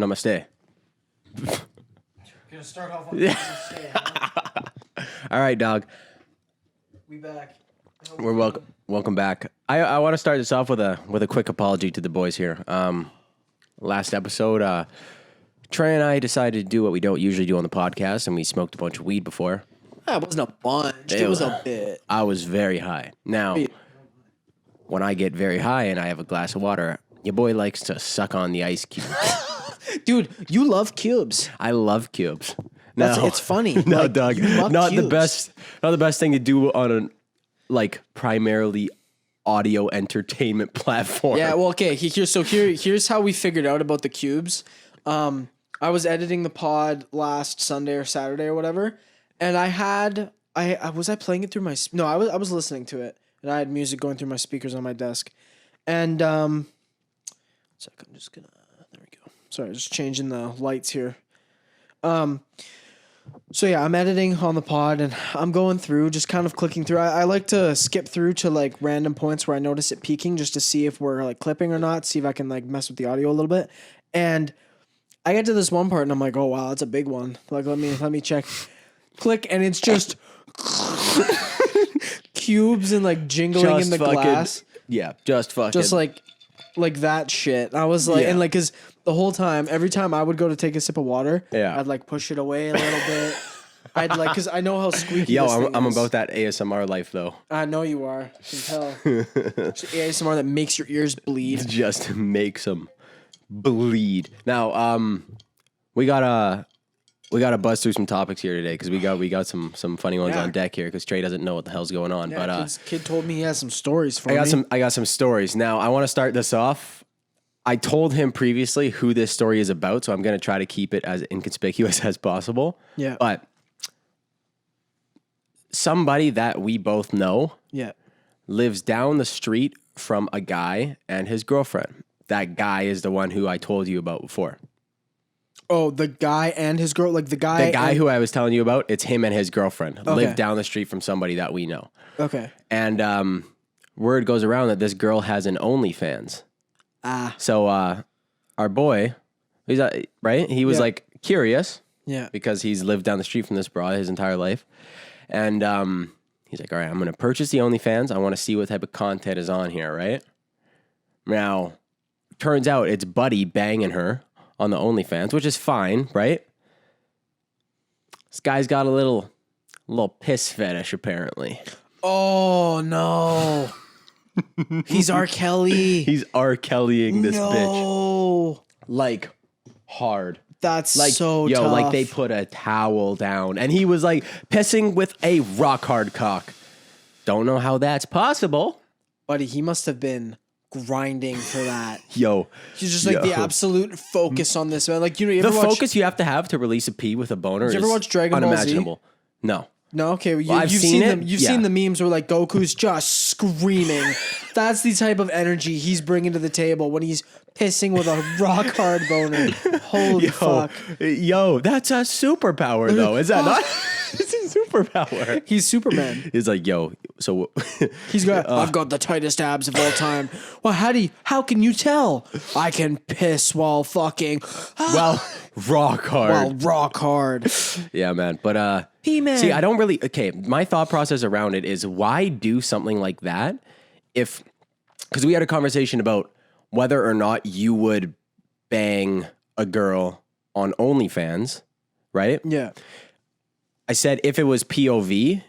Namaste. Gonna start off on namaste. Huh? All right, dog. We back. We're welcome back. I want to start this off with a quick apology to the boys here. Last episode, Trey and I decided to do what we don't usually do on the podcast, and we smoked a bunch of weed before. That wasn't a bunch. It was a bit. I was very high. Now, when I get very high and I have a glass of water, your boy likes to suck on the ice cube. Dude, you love cubes. I love cubes. It's funny. No, like, dog. Not the best thing to do on a primarily audio entertainment platform. Yeah, well, okay. Here's how we figured out about the cubes. I was editing the pod last Sunday or Saturday or whatever, and I was playing it through my I was listening to it, and I had music going through my speakers on my desk, and I'm just gonna there we go. Sorry, just changing the lights here. So yeah, I'm editing on the pod and I'm going through, just kind of clicking through. I like to skip through to like random points where I notice it peaking just to see if we're like clipping or not, see if I can like mess with the audio a little bit. And I get to this one part and I'm like, oh wow, that's a big one. Like let me check. Click and it's just cubes and like jingling in the glass. Yeah, just like that shit. I was like, and like, cause the whole time, every time I would go to take a sip of water, I'd like push it away a little bit. I'd like, cause I know how squeaky. Yo, this thing I'm is. about that ASMR life though. I know you are. I can tell. It's ASMR that makes your ears bleed. Just makes them bleed. Now, we gotta buzz through some topics here today because we got some funny ones on deck here because Trey doesn't know what the hell's going on. Yeah, but kid told me he has some stories for me. I got some stories. Now I want to start this off. I told him previously who this story is about, so I'm going to try to keep it as inconspicuous as possible. Yeah. But somebody that we both know lives down the street from a guy and his girlfriend. That guy is the one who I told you about before. Oh, the guy and his girl, like the guy who I was telling you about, it's him and his girlfriend. Live down the street from somebody that we know. Okay. And word goes around that this girl has an OnlyFans. So our boy, he's right? He was like curious. Yeah. Because he's lived down the street from this broad his entire life. And he's like, all right, I'm going to purchase the OnlyFans. I want to see what type of content is on here, right? Now, turns out it's Buddy banging her on the OnlyFans, which is fine, right? This guy's got a little piss fetish, apparently. Oh, no. He's R. Kelly. He's R. Kellying this bitch. Like, hard. That's like, so tough. tough. Like, they put a towel down, and he was, like, pissing with a rock-hard cock. Don't know how that's possible. Buddy, he must have been grinding for that. Yo. He's just, like, the absolute focus on this, man. Like, you ever watch focus you have to have to release a pee with a boner is you ever watch Dragon Ball unimaginable. Z? No. No, okay. You've seen the memes where like Goku's just screaming. That's the type of energy he's bringing to the table when he's pissing with a rock hard boner. Holy fuck! Yo, that's a superpower though. Is that not? It's a superpower. He's Superman. He's like, yo. So he's got. I've got the tightest abs of all time. Well, how can you tell? I can piss while fucking. Well, rock hard. Yeah, man. But He-Man. See, I don't really. Okay, my thought process around it is why do something like that because we had a conversation about whether or not you would bang a girl on OnlyFans, right? Yeah. I said if it was POV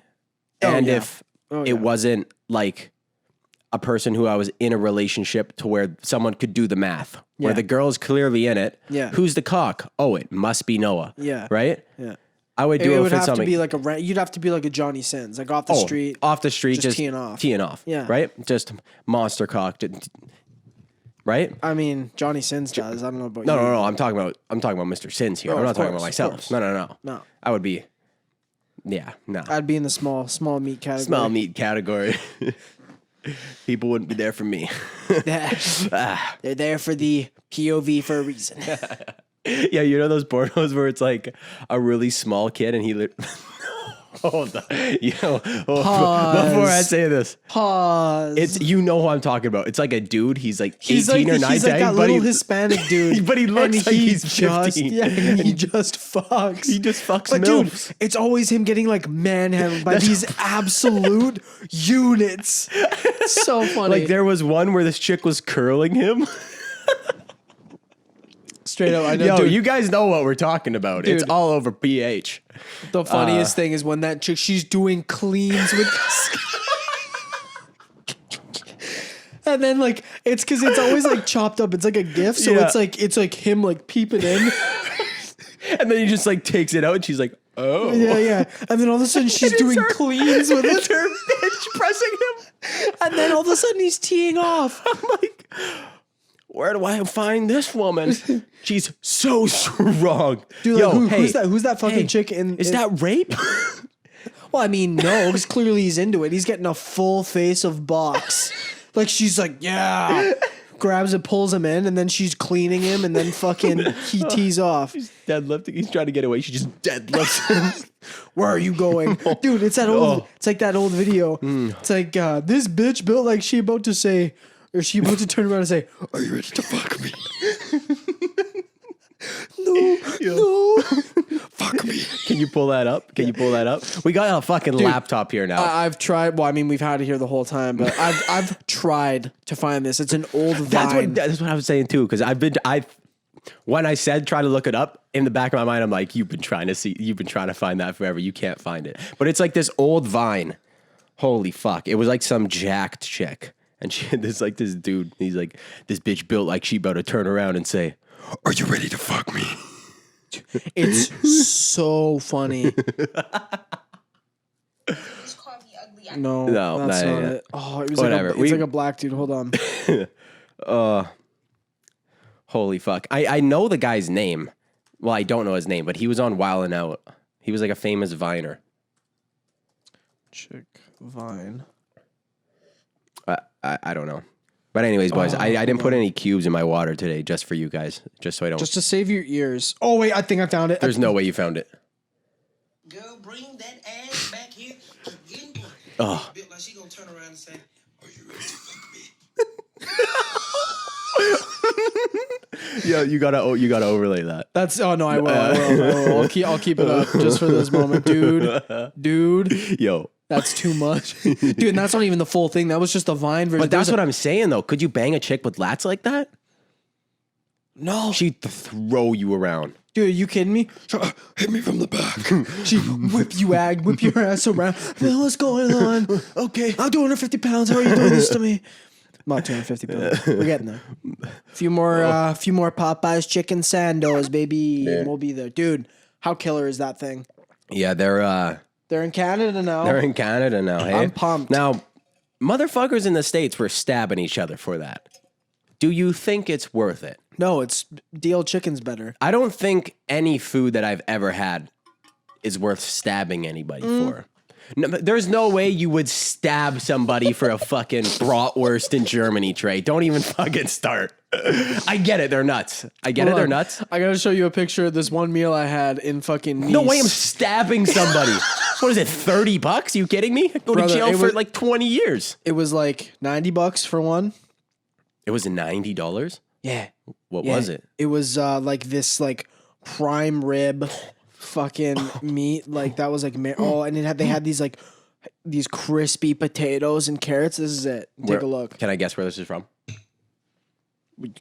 and if it wasn't like a person who I was in a relationship to where someone could do the math, where the girl's clearly in it. Yeah. Who's the cock? Oh, it must be Noah. Yeah. Right? Yeah. I would do it would if it's have something. to be like you'd have to be like a Johnny Sins, like off the street. Off the street, just teeing off. Teeing off. Yeah. Right? Just monster cock. Right? I mean, Johnny Sins does. I don't know about No, you. no. I'm talking about Mr. Sins here. Oh, I'm not of talking course, about myself. of No. No. I would be. Yeah, no. I'd be in the small meat category. Small meat category. People wouldn't be there for me. They're there for the POV for a reason. Yeah, you know those pornos where it's like a really small kid and he Hold on. Yo, Pause. before I say this, Pause. it's you know who I'm talking about. It's like a dude. He's like 18 or 19, he's like that but little Hispanic dude. but he looks and like he's just, 15. Yeah, and he just fucks. He just fucks But dude, milfs. it's always him getting like manhandled by these absolute units. It's so funny. Like there was one where this chick was curling him. Straight up, I know. Yo, dude, you guys know what we're talking about. It's Dude. all over PH. the funniest thing is when that chick, she's doing cleans with and then like it's because it's always like chopped up. It's like a GIF, so Yeah. it's like him like peeping in. And then he just like takes it out and she's like, oh. Yeah. And then all of a sudden she's And it's doing her- cleans with It's it. her bitch pressing him. And then all of a sudden he's teeing off. I'm like, where do I find this woman? She's so strong. Dude, Yo, like, hey, who's that fucking hey, chick in? Is that rape? Well, I mean, no, because clearly he's into it. He's getting a full face of box. Like she's like, yeah. Grabs it, pulls him in, and then she's cleaning him, and then fucking he tees off. He's deadlifting. He's trying to get away. She just deadlifts him. Where are you going, dude? It's that old. It's like that old video. It's like this bitch built like she about to say, or she about to turn around and say, "Are you ready to fuck me?" No. Fuck me. Can you pull that up? Can you pull that up? We got a fucking laptop here now. I've tried. Well, I mean, we've had it here the whole time, but I've tried to find this. It's an old Vine. That's what I was saying too. Because when I said try to look it up, in the back of my mind, I'm like, you've been trying to find that forever. You can't find it. But it's like this old Vine. Holy fuck! It was like some jacked chick, and there's like this dude. He's like, this bitch built like she about to turn around and say, "Are you ready to fuck me?" It's so funny. No, that's not yeah. it. Oh, it was Whatever. like a black dude. Hold on. Holy fuck! I know the guy's name. Well, I don't know his name, but he was on Wild 'N Out. He was like a famous Viner. Chick Vine. I don't know. But anyways, boys, I didn't put any cubes in my water today just for you guys, just so I don't. Just to save your ears. Oh wait, I think I found it. There's no way you found it. Girl, bring that ass back here again. Oh. Like she gonna turn around and say, "Are you ready to fuck me?" Yeah, you gotta overlay that. That's I will. I'll keep it up just for this moment, dude. Yo, That's too much, dude. And that's not even the full thing. That was just a Vine version. but that's what I'm saying though. Could you bang a chick with lats like that? No, She'd throw you around. dude. Are you kidding me? Hit me from the back. She whip your ass around. Man, what's going on? Okay. I'm 250 pounds. How are you doing this to me? I'm not 250 pounds. We're getting there. Few more Popeyes chicken sandos, baby. And we'll be there, dude. How killer is that thing? Yeah, they're in Canada now. in Canada now. Hey, I'm pumped. Now, motherfuckers in the States were stabbing each other for that. Do you think it's worth it? No, it's DL chicken's better. I don't think any food that I've ever had is worth stabbing anybody for. No, there's no way you would stab somebody for a fucking bratwurst in Germany, Trey. Don't even fucking start. I get it. They're nuts. They're nuts. I gotta show you a picture of this one meal I had in fucking Nice. No way I'm stabbing somebody. What is it, $30? You kidding me? Go Brother, to jail it for was- like 20 years. It was like $90 for one. It was $90? Yeah. What was it? It was like this like prime rib fucking meat. Like that was like and they had these like these crispy potatoes and carrots. This is it. Take a look. Can I guess where this is from?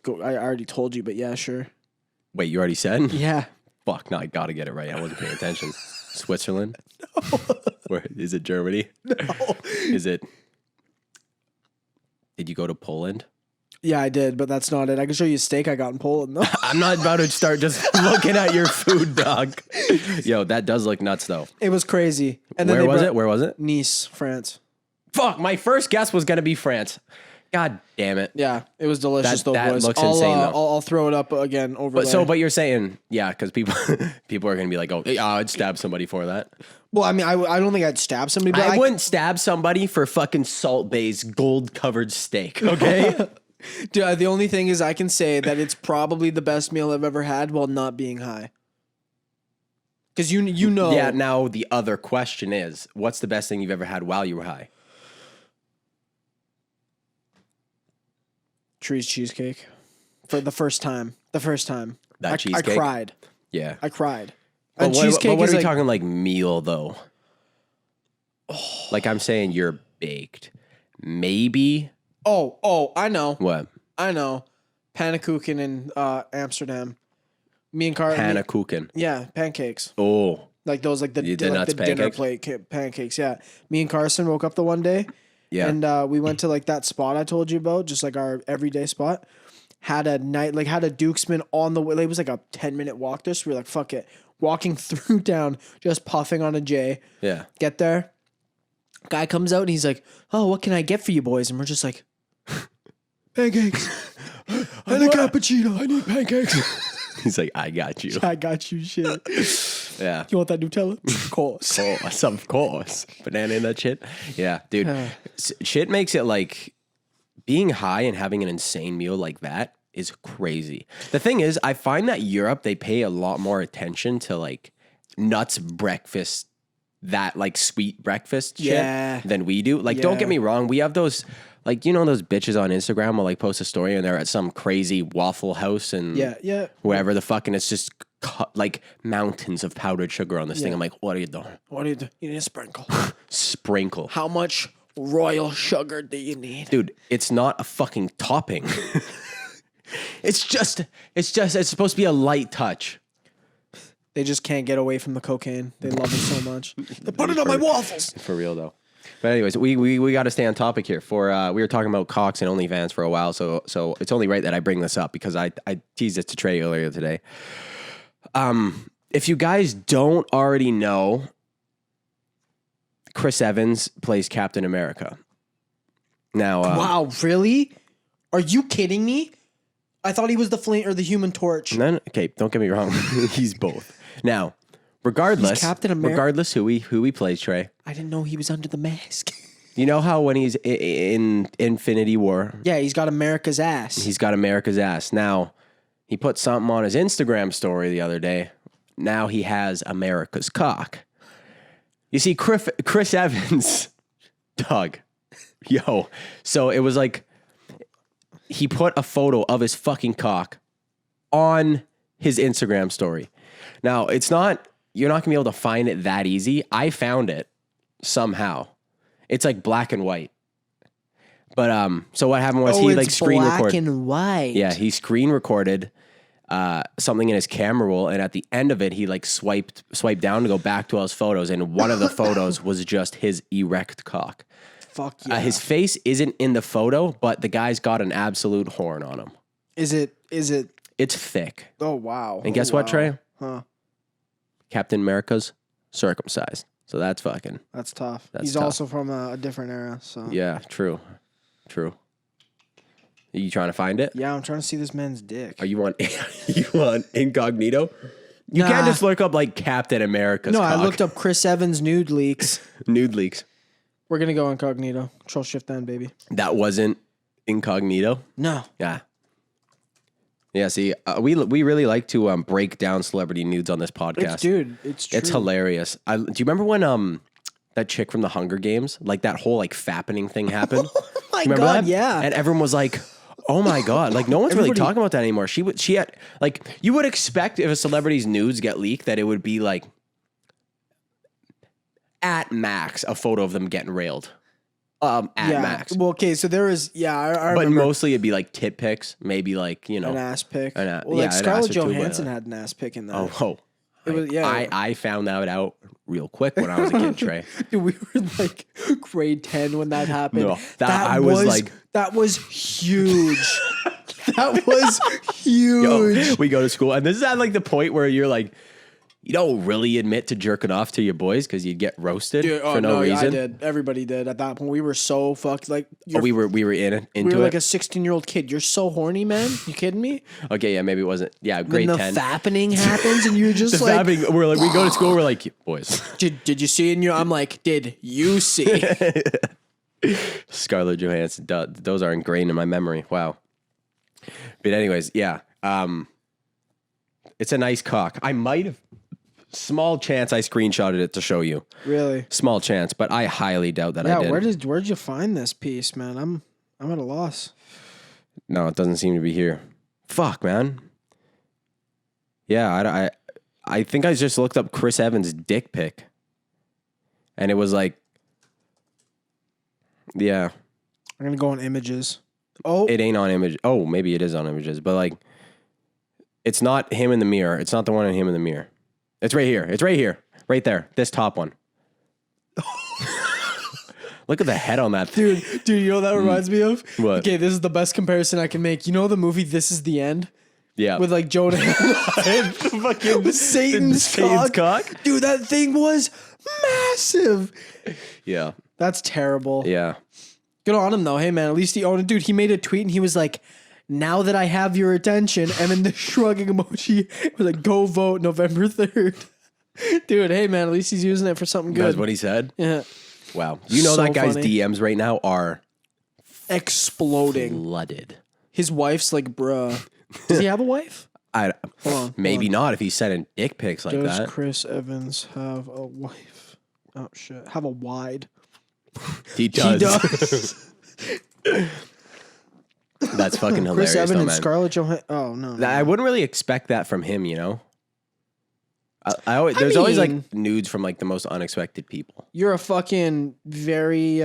I already told you, but yeah, sure. Wait, you already said? Yeah. Fuck, no, I gotta get it right. I wasn't paying attention. Switzerland? No. Where is it? Germany? No. Is it? Did you go to Poland? Yeah, I did, but that's not it. I can show you a steak I got in Poland though. I'm not about to start just looking at your food, dog. Yo, that does look nuts though. It was crazy. And then Where was it? Nice, France. Fuck, my first guess was gonna be France. God damn it. Yeah, it was delicious though, that boys. looks insane, though. I'll throw it up again over But there. but you're saying, yeah, because people are gonna be like, oh, yeah, I'd stab somebody for that. Well, I mean, I don't think I'd stab somebody, but I wouldn't stab somebody for fucking Salt Bay's gold covered steak, okay? Dude, the only thing is I can say that it's probably the best meal I've ever had while not being high. Because you know. Yeah, now the other question is, what's the best thing you've ever had while you were high? Tree's cheesecake. For the first time. That cheesecake? I cried. Yeah. I cried. But And what, cheesecake but what is are we like, talking like meal though? Like I'm saying you're baked. Maybe. Oh, I know. What? I know. Pannenkoeken in Amsterdam. Me and Carl. Pannenkoeken. Yeah, pancakes. Oh. Like those, like the nuts dinner pancakes? plate pancakes. Yeah. Me and Carson woke up the one day. Yeah. And we went to like that spot I told you about, just like our everyday spot. Had a Dukesman on the way. Like, it was like a 10-minute walk there. So we were like, fuck it. Walking through town, just puffing on a J. Yeah. Get there. Guy comes out and he's like, oh, what can I get for you boys? And we're just like, pancakes. And a cappuccino. I need pancakes. He's like, I got you. I got you, shit. Yeah. You want that Nutella? Of course. Of course. Banana in that shit. Yeah, dude. Shit makes it like being high and having an insane meal like that is crazy. The thing is, I find that Europe, they pay a lot more attention to like nuts breakfast, that like sweet breakfast Yeah. shit than we do. Like, don't get Yeah. me wrong. We have those, like, you know, those bitches on Instagram will like post a story and they're at some crazy Waffle House and Yeah. wherever the fucking, it's just like mountains of powdered sugar on this thing. I'm like, what are you doing? What do you do? You need a sprinkle. Sprinkle. How much royal sugar do you need? Dude, it's not a fucking topping. it's supposed to be a light touch. They just can't get away from the cocaine. They love it so much. They put it on my waffles. For real though. But anyways, we got to stay on topic here. We were talking about cocks and OnlyFans for a while, so it's only right that I bring this up because I teased it to Trey earlier today. If you guys don't already know, Chris Evans plays Captain America. Now, Wow, really? Are you kidding me? I thought he was the flame or the Human Torch. Okay, don't get me wrong. He's both. Now, regardless, He's Captain America? regardless who he plays, Trey. I didn't know he was under the mask. You know how when he's in Infinity War, Yeah, he's got America's ass. he's got America's ass. Now, he put something on his Instagram story the other day. Now he has America's cock. You see, Chris Evans, dog, yo. So it was like he put a photo of his fucking cock on his Instagram story. Now, you're not gonna be able to find it that easy. I found it somehow. It's like black and white. But so what happened was he like screen recorded. Black and white. Yeah, he screen recorded something in his camera roll, and at the end of it, he like swiped down to go back to all his photos, and one of the photos was just his erect cock. Fuck yeah. His face isn't in the photo, but the guy's got an absolute horn on him. Is it? It's thick. Oh, wow. And guess what, Trey? Huh. Captain America's circumcised. So that's fucking. That's tough. That's He's tough. also from a different era, so. Yeah, true. Are you trying to find it? Yeah, I'm trying to see this man's dick. Are you on incognito? You can't Nah. just look up like Captain America's No, cock. I looked up Chris Evans nude leaks. Nude leaks. We're going to go incognito. Control Shift N, baby. That wasn't incognito. No. Yeah. Yeah, see, we really like to break down celebrity nudes on this podcast. It's true. It's hilarious. Do you remember when that chick from the Hunger Games, like that whole like fappening thing happened? Oh my Remember God, that? yeah. And everyone was like, "Oh my God!" Like no one's really Everybody- talking about that anymore. She had like you would expect if a celebrity's nudes get leaked that it would be like at max a photo of them getting railed. At max. Well, okay, so there is, I But remember mostly it'd be like tit pics, maybe like, you know. an ass pic. An a- Well, yeah, like an Scarlett ass or two, but, Johansson had an ass pic in that. Oh. It was, yeah. I found that out real quick when I was a kid, Trey. Dude, we were like grade 10 when that happened. No, I was like- that was huge. That was Yo, huge. we go to school, and this is at like the point where you're like, you don't really admit to jerking off to your boys because you'd get roasted Dude, for no reason. I did. Everybody did at that point. We were so fucked. Like, We were into we were like it. a 16-year-old kid. You're so horny, man. You kidding me? Okay, yeah, maybe it wasn't. Yeah, When grade the 10. fappening happens and you're just The like, fapping, we're like, we go to school, we're like, boys. did you see it in your? I'm like, did you see? Scarlett Johansson, those are ingrained in my memory. Wow. But anyways, yeah. It's a nice cock. I might have Small chance I screenshotted it to show you. Really? Small chance, but I highly doubt that I Yeah. did. Where'd you find this piece, man? I'm at a loss. No, it doesn't seem to be here. Fuck, man. Yeah, I think I just looked up Chris Evans' dick pic. And it was like, yeah. I'm gonna go on images. Oh, It ain't on image. Oh, maybe it is on images, but like, it's not him in the mirror. It's not the one of him in the mirror. It's right here. It's right here. Right there. This top one. Look at the head on that thing. dude, you know what that reminds me of? What? Okay, this is the best comparison I can make. You know the movie This Is the End? Yeah. With like Jonah Hill. fucking Satan's cock. Dude, that thing was massive. Yeah. That's terrible. Yeah. Good on him though. Hey man, at least he owned it. Dude, he made a tweet and he was like, now that I have your attention, and then the shrugging emoji was like, go vote November 3rd. Dude, hey man, at least he's using it for something good. That's what he said? Yeah. Wow. You know So that guy's funny. DMs right now are Exploding. flooded. His wife's like, bruh. Does he have a wife? Maybe hold on. not if he's sending dick pics like Does that. Chris Evans have a wife? Oh shit. Have a wide. He does. He does. That's fucking hilarious. Chris Evans though, and man. Scarlett Johansson. Oh no. I wouldn't really expect that from him, you know? There's always mean- like nudes from like the most unexpected people. You're a fucking very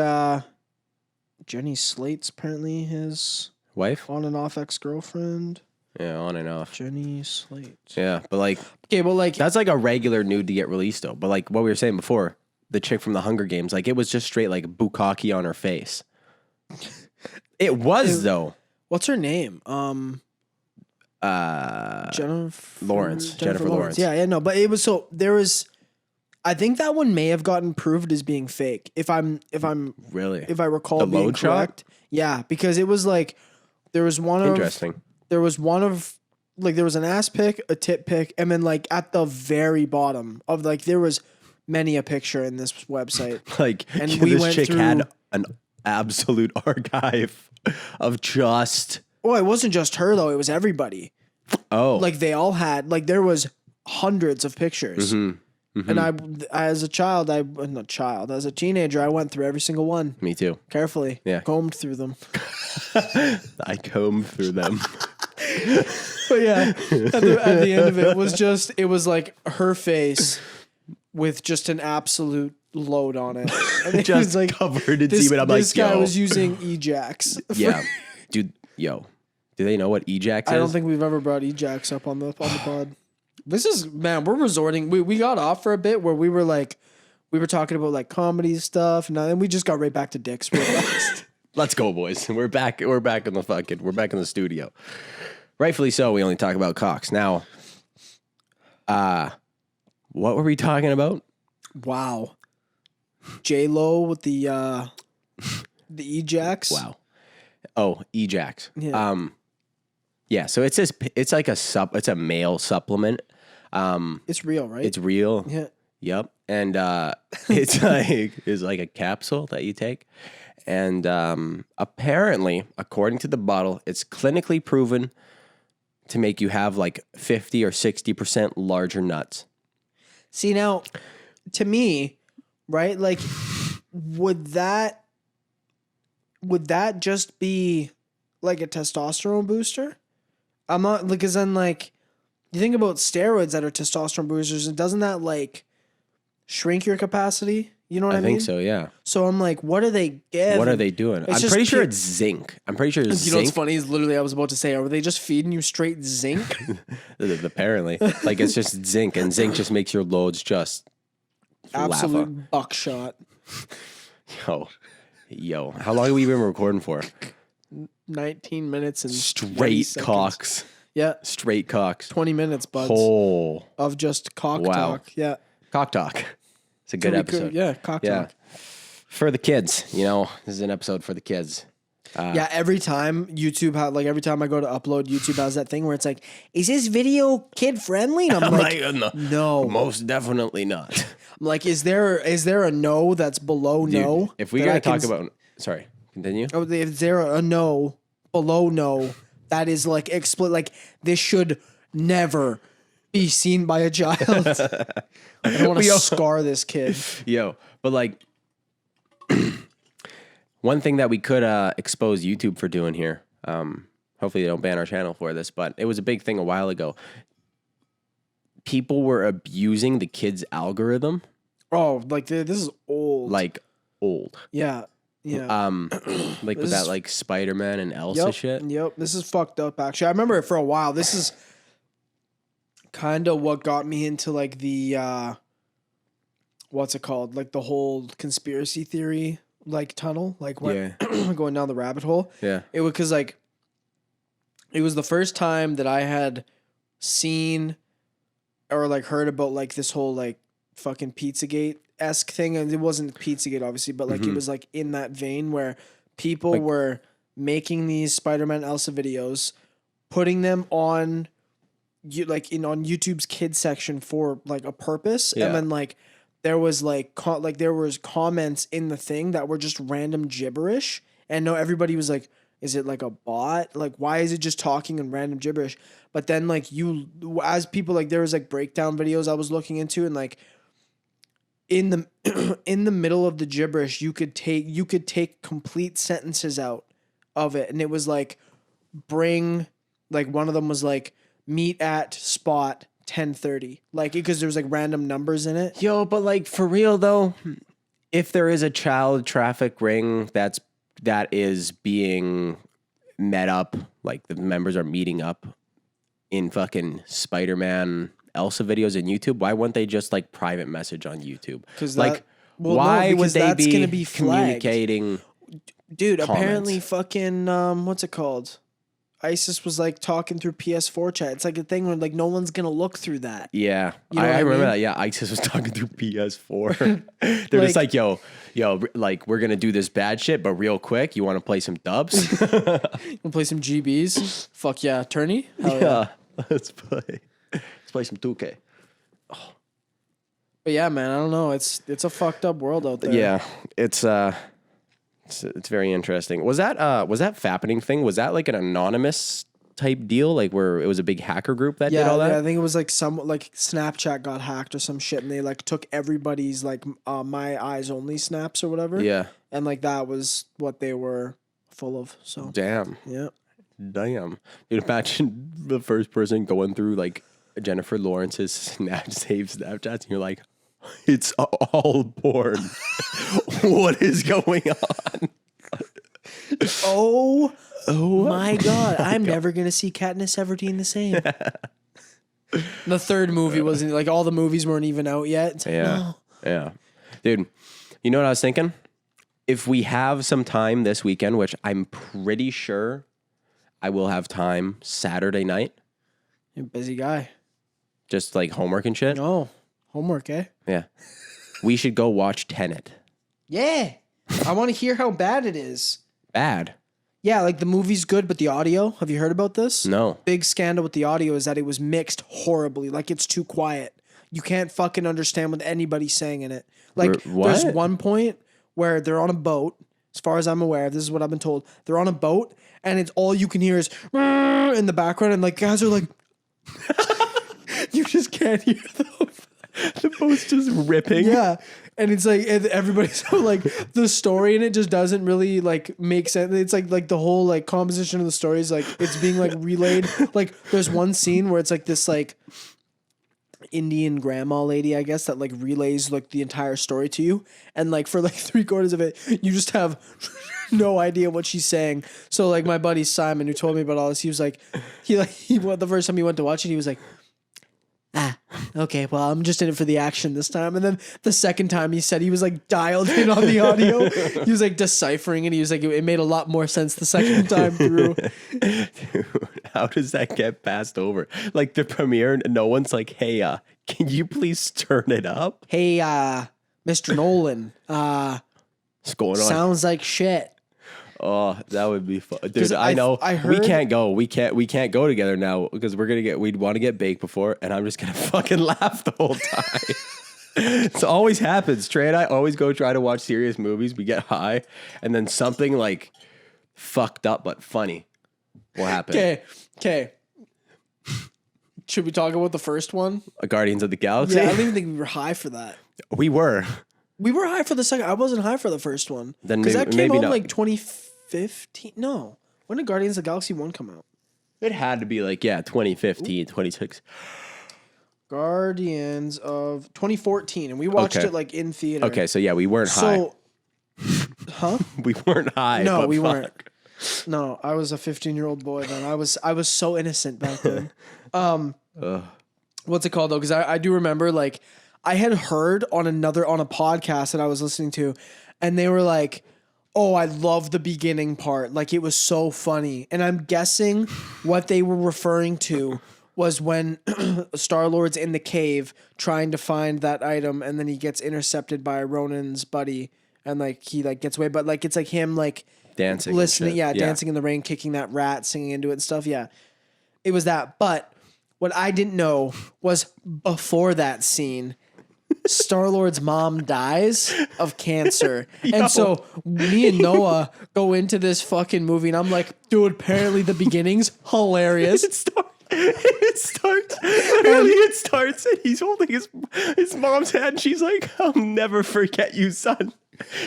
Jenny Slate's apparently his Wife? on and off ex-girlfriend. Yeah, on and off. Jenny Slate. Yeah, but like Okay, well like that's like a regular nude to get released though. But like what we were saying before, the chick from the Hunger Games, like it was just straight like bukkake on her face. It was though. what's her name? Jennifer Lawrence. Jennifer Lawrence. Yeah, no, but it was there was I think that one may have gotten proved as being fake. If I Really? recall The being load shot? correct. Yeah, because it was like there was one Interesting. there was an ass pic, a tit pic, and then like at the very bottom of like there was many a picture in this website. Like And this we went chick through- had an absolute archive of just Well, it wasn't just her though; it was everybody. Like they all had like there was hundreds of pictures. Mm-hmm. And as a teenager, I went through every single one me too. carefully. Yeah. Combed through them. I combed through them. But yeah, at the end of it was like her face with just an absolute load on it. And it Just was like covered in this, semen. I'm like, this guy yo. was using Ejax. Yeah. Dude, yo. Do they know what Ejax is? I don't think we've ever brought Ejax up on the pod. This is, man, we're resorting. We got off for a bit where we were talking about like comedy stuff, and then we just got right back to dicks real fast. Let's go, boys. We're back in the studio. Rightfully so, we only talk about cocks. Now, what were we talking about? Wow. J-Lo with the Ejax. Wow. Oh, Ejax. Yeah. Yeah, so it's a male supplement. It's real, right? It's real. Yeah. Yep. And it's like a capsule that you take. And apparently, according to the bottle, it's clinically proven to make you have like 50 or 60% larger nuts. See, now, to me, right, like, would that just be like a testosterone booster? I'm not, because then, like, you think about steroids that are testosterone boosters, and doesn't that, like, shrink your capacity? You know what I mean? think so, yeah. So I'm like, what are they giving? What are they doing? It's I'm just pretty sure ki- it's zinc. I'm pretty sure it's You know what's zinc. funny is literally I was about to say, are they just feeding you straight zinc? Apparently. Like it's just zinc, and zinc just makes your loads just Absolute lava. buckshot. Yo. How long have we been recording for? 19 minutes and 20 Straight seconds. cocks. Yeah. Straight cocks. 20 minutes, buds, Oh. of just cock Wow. talk. Yeah. Cock talk. It's a good So we episode. yeah, cock Yeah. talk. For the kids, this is an episode for the kids. Yeah, every time YouTube every time I go to upload, YouTube has that thing where it's like, is this video kid friendly? And I'm like, no. Most definitely not. I'm like, is there a no that's below no? Dude, if we that gotta I can talk about, sorry, continue. Oh, is there a no below no that is like explicit? Like this should never be seen by a child. I don't want to scar this kid. Yo, but like, one thing that we could expose YouTube for doing here, hopefully they don't ban our channel for this, but it was a big thing a while ago. People were abusing the kids' algorithm. Oh, like this is old. Like old. Yeah. Like with that like Spider-Man and Elsa shit. Yep. This is fucked up actually. I remember it for a while. This is kind of what got me into like the what's it called? Like the whole conspiracy theory like tunnel. Like when going down the rabbit hole. Yeah. It was because like it was the first time that I had seen or like heard about like this whole like fucking Pizzagate-esque thing. And it wasn't Pizzagate obviously, but like it was like in that vein where people like, were making these Spider-Man Elsa videos, putting them on on YouTube's kids section for like a purpose. And then like there was like there was comments in the thing that were just random gibberish. And no, everybody was like, is it like a bot? Like, why is it just talking in random gibberish? But then like as people like there was like breakdown videos I was looking into, and like in the middle of the gibberish, you could take complete sentences out of it. And it was like one of them was like meet at spot 10:30, like because there was like random numbers in it. Yo, but like for real though, if there is a child traffic ring that is being met up, like the members are meeting up in fucking Spider-Man Elsa videos in YouTube, why wouldn't they just like private message on YouTube? Because like, why would they be communicating? Dude, comments? Apparently fucking what's it called? ISIS was like talking through PS4 chat. It's like a thing where like no one's gonna look through that. Yeah, you know I remember that. Yeah, ISIS was talking through PS4. They're just like, yo, like we're gonna do this bad shit, but real quick, you want to play some dubs? You want to play some GBs? Fuck yeah, tourney. Yeah, let's play some 2K. Oh. But yeah, man, I don't know. It's a fucked up world out there. Yeah, it's very interesting. Was that fappening thing? Was that like an anonymous type deal, like where it was a big hacker group that did all that? Yeah, I think it was like like Snapchat got hacked or some shit, and they like took everybody's like my eyes only snaps or whatever. Yeah, and like that was what they were full of. So damn, damn, dude. Imagine the first person going through like Jennifer Lawrence's Snapchats, and you're like, it's all porn. What is going on? Oh my God. I'm never going to see Katniss Everdeen the same. The third movie wasn't like all the movies weren't even out yet. It's like, no. Yeah. Dude, you know what I was thinking? If we have some time this weekend, which I'm pretty sure I will have time Saturday night. You're a busy guy. Just like homework and shit. Oh, homework, eh? Yeah. We should go watch Tenet. Yeah. I want to hear how bad it is. Bad? Yeah, like the movie's good, but the audio, have you heard about this? No. Big scandal with the audio is that it was mixed horribly. Like it's too quiet. You can't fucking understand what anybody's saying in it. Like there's one point where they're on a boat. As far as I'm aware, this is what I've been told. They're on a boat and it's all you can hear is in the background, and like guys are like, you just can't hear them. The boat's just ripping. Yeah. And it's like everybody's so like the story in it just doesn't really like make sense. It's like the whole like composition of the story is like it's being like relayed. Like there's one scene where it's like this like Indian grandma lady, I guess, that like relays like the entire story to you, and like for like 3/4 of it you just have no idea what she's saying. So like my buddy Simon, who told me about all this, he was like he went the first time he went to watch it, he was like, okay, well, I'm just in it for the action this time. And then the second time he said he was like dialed in on the audio. He was like deciphering it. He was like, it made a lot more sense the second time through. Dude, how does that get passed over? Like the premiere, no one's like, hey, can you please turn it up? Hey, Mr. Nolan, what's going on? Sounds like shit. Oh, that would be fun, dude. I know we can't go. We can't go together now because we'd want to get baked before, and I'm just gonna fucking laugh the whole time. It always happens. Trey and I always go try to watch serious movies. We get high, and then something like fucked up but funny will happen. Okay. Should we talk about the first one? Guardians of the Galaxy. Yeah, I don't even think we were high for that. We were. We were high for the second. I wasn't high for the first one. Then because that came maybe out not. like 2015. No, when did Guardians of the Galaxy 1 come out? It had to be like 2015, 26. Guardians of 2014, and we watched Okay. it like in theater. Okay, so we weren't high. Huh? We weren't high. No, but we fuck. weren't. No, I was a 15-year-old boy then. I was so innocent back then. What's it called though? Because I do remember like I had heard on a podcast that I was listening to, and they were like, "Oh, I love the beginning part. Like it was so funny." And I'm guessing what they were referring to was when Star-Lord's in the cave trying to find that item, and then he gets intercepted by Ronan's buddy, and like he like gets away. But like it's like him like Dancing. and listening, shit. dancing in the rain, kicking that rat, singing into it and stuff. Yeah, it was that. But what I didn't know was before that scene, Star-Lord's mom dies of cancer. And so me and Noah go into this fucking movie and I'm like, dude, apparently the beginning's hilarious. It starts and he's holding his mom's hand and she's like, I'll never forget you, son.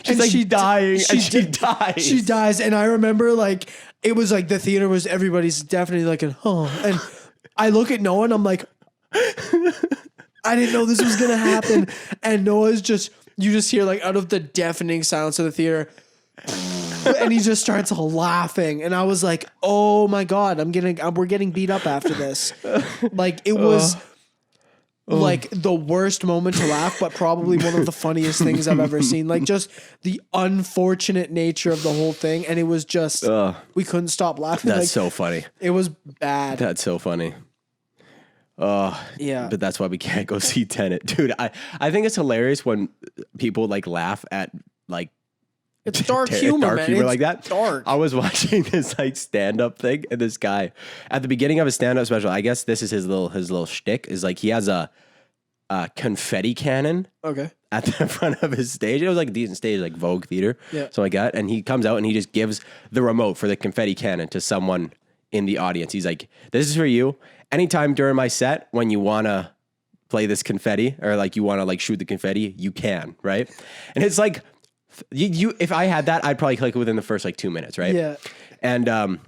She's And like she dying and she di- dies. She dies. And I remember like, it was like the theater was, everybody's definitely like, and I look at Noah and I'm like, I didn't know this was going to happen. And Noah's you just hear like out of the deafening silence of the theater, and he just starts laughing. And I was like, oh my God, we're getting beat up after this. Like it was like the worst moment to laugh, but probably one of the funniest things I've ever seen. Like just the unfortunate nature of the whole thing. And it was just, we couldn't stop laughing. That's like, so funny. it was bad. That's so funny. Yeah. But that's why we can't go see Tenet. Dude, I think it's hilarious when people like laugh at like It's dark humor, man. It's like that. dark. I was watching this like stand-up thing, and this guy at the beginning of his stand-up special, I guess this is his little shtick, is like he has a confetti cannon Okay. at the front of his stage. It was like a decent stage, like Vogue Theater, Yeah. something like that. And he comes out and he just gives the remote for the confetti cannon to someone in the audience. He's like, "This is for you. Anytime during my set, when you want to play this confetti or like you want to like shoot the confetti, you can," right? And it's like, you if I had that, I'd probably click it within the first like 2 minutes, right? Yeah. And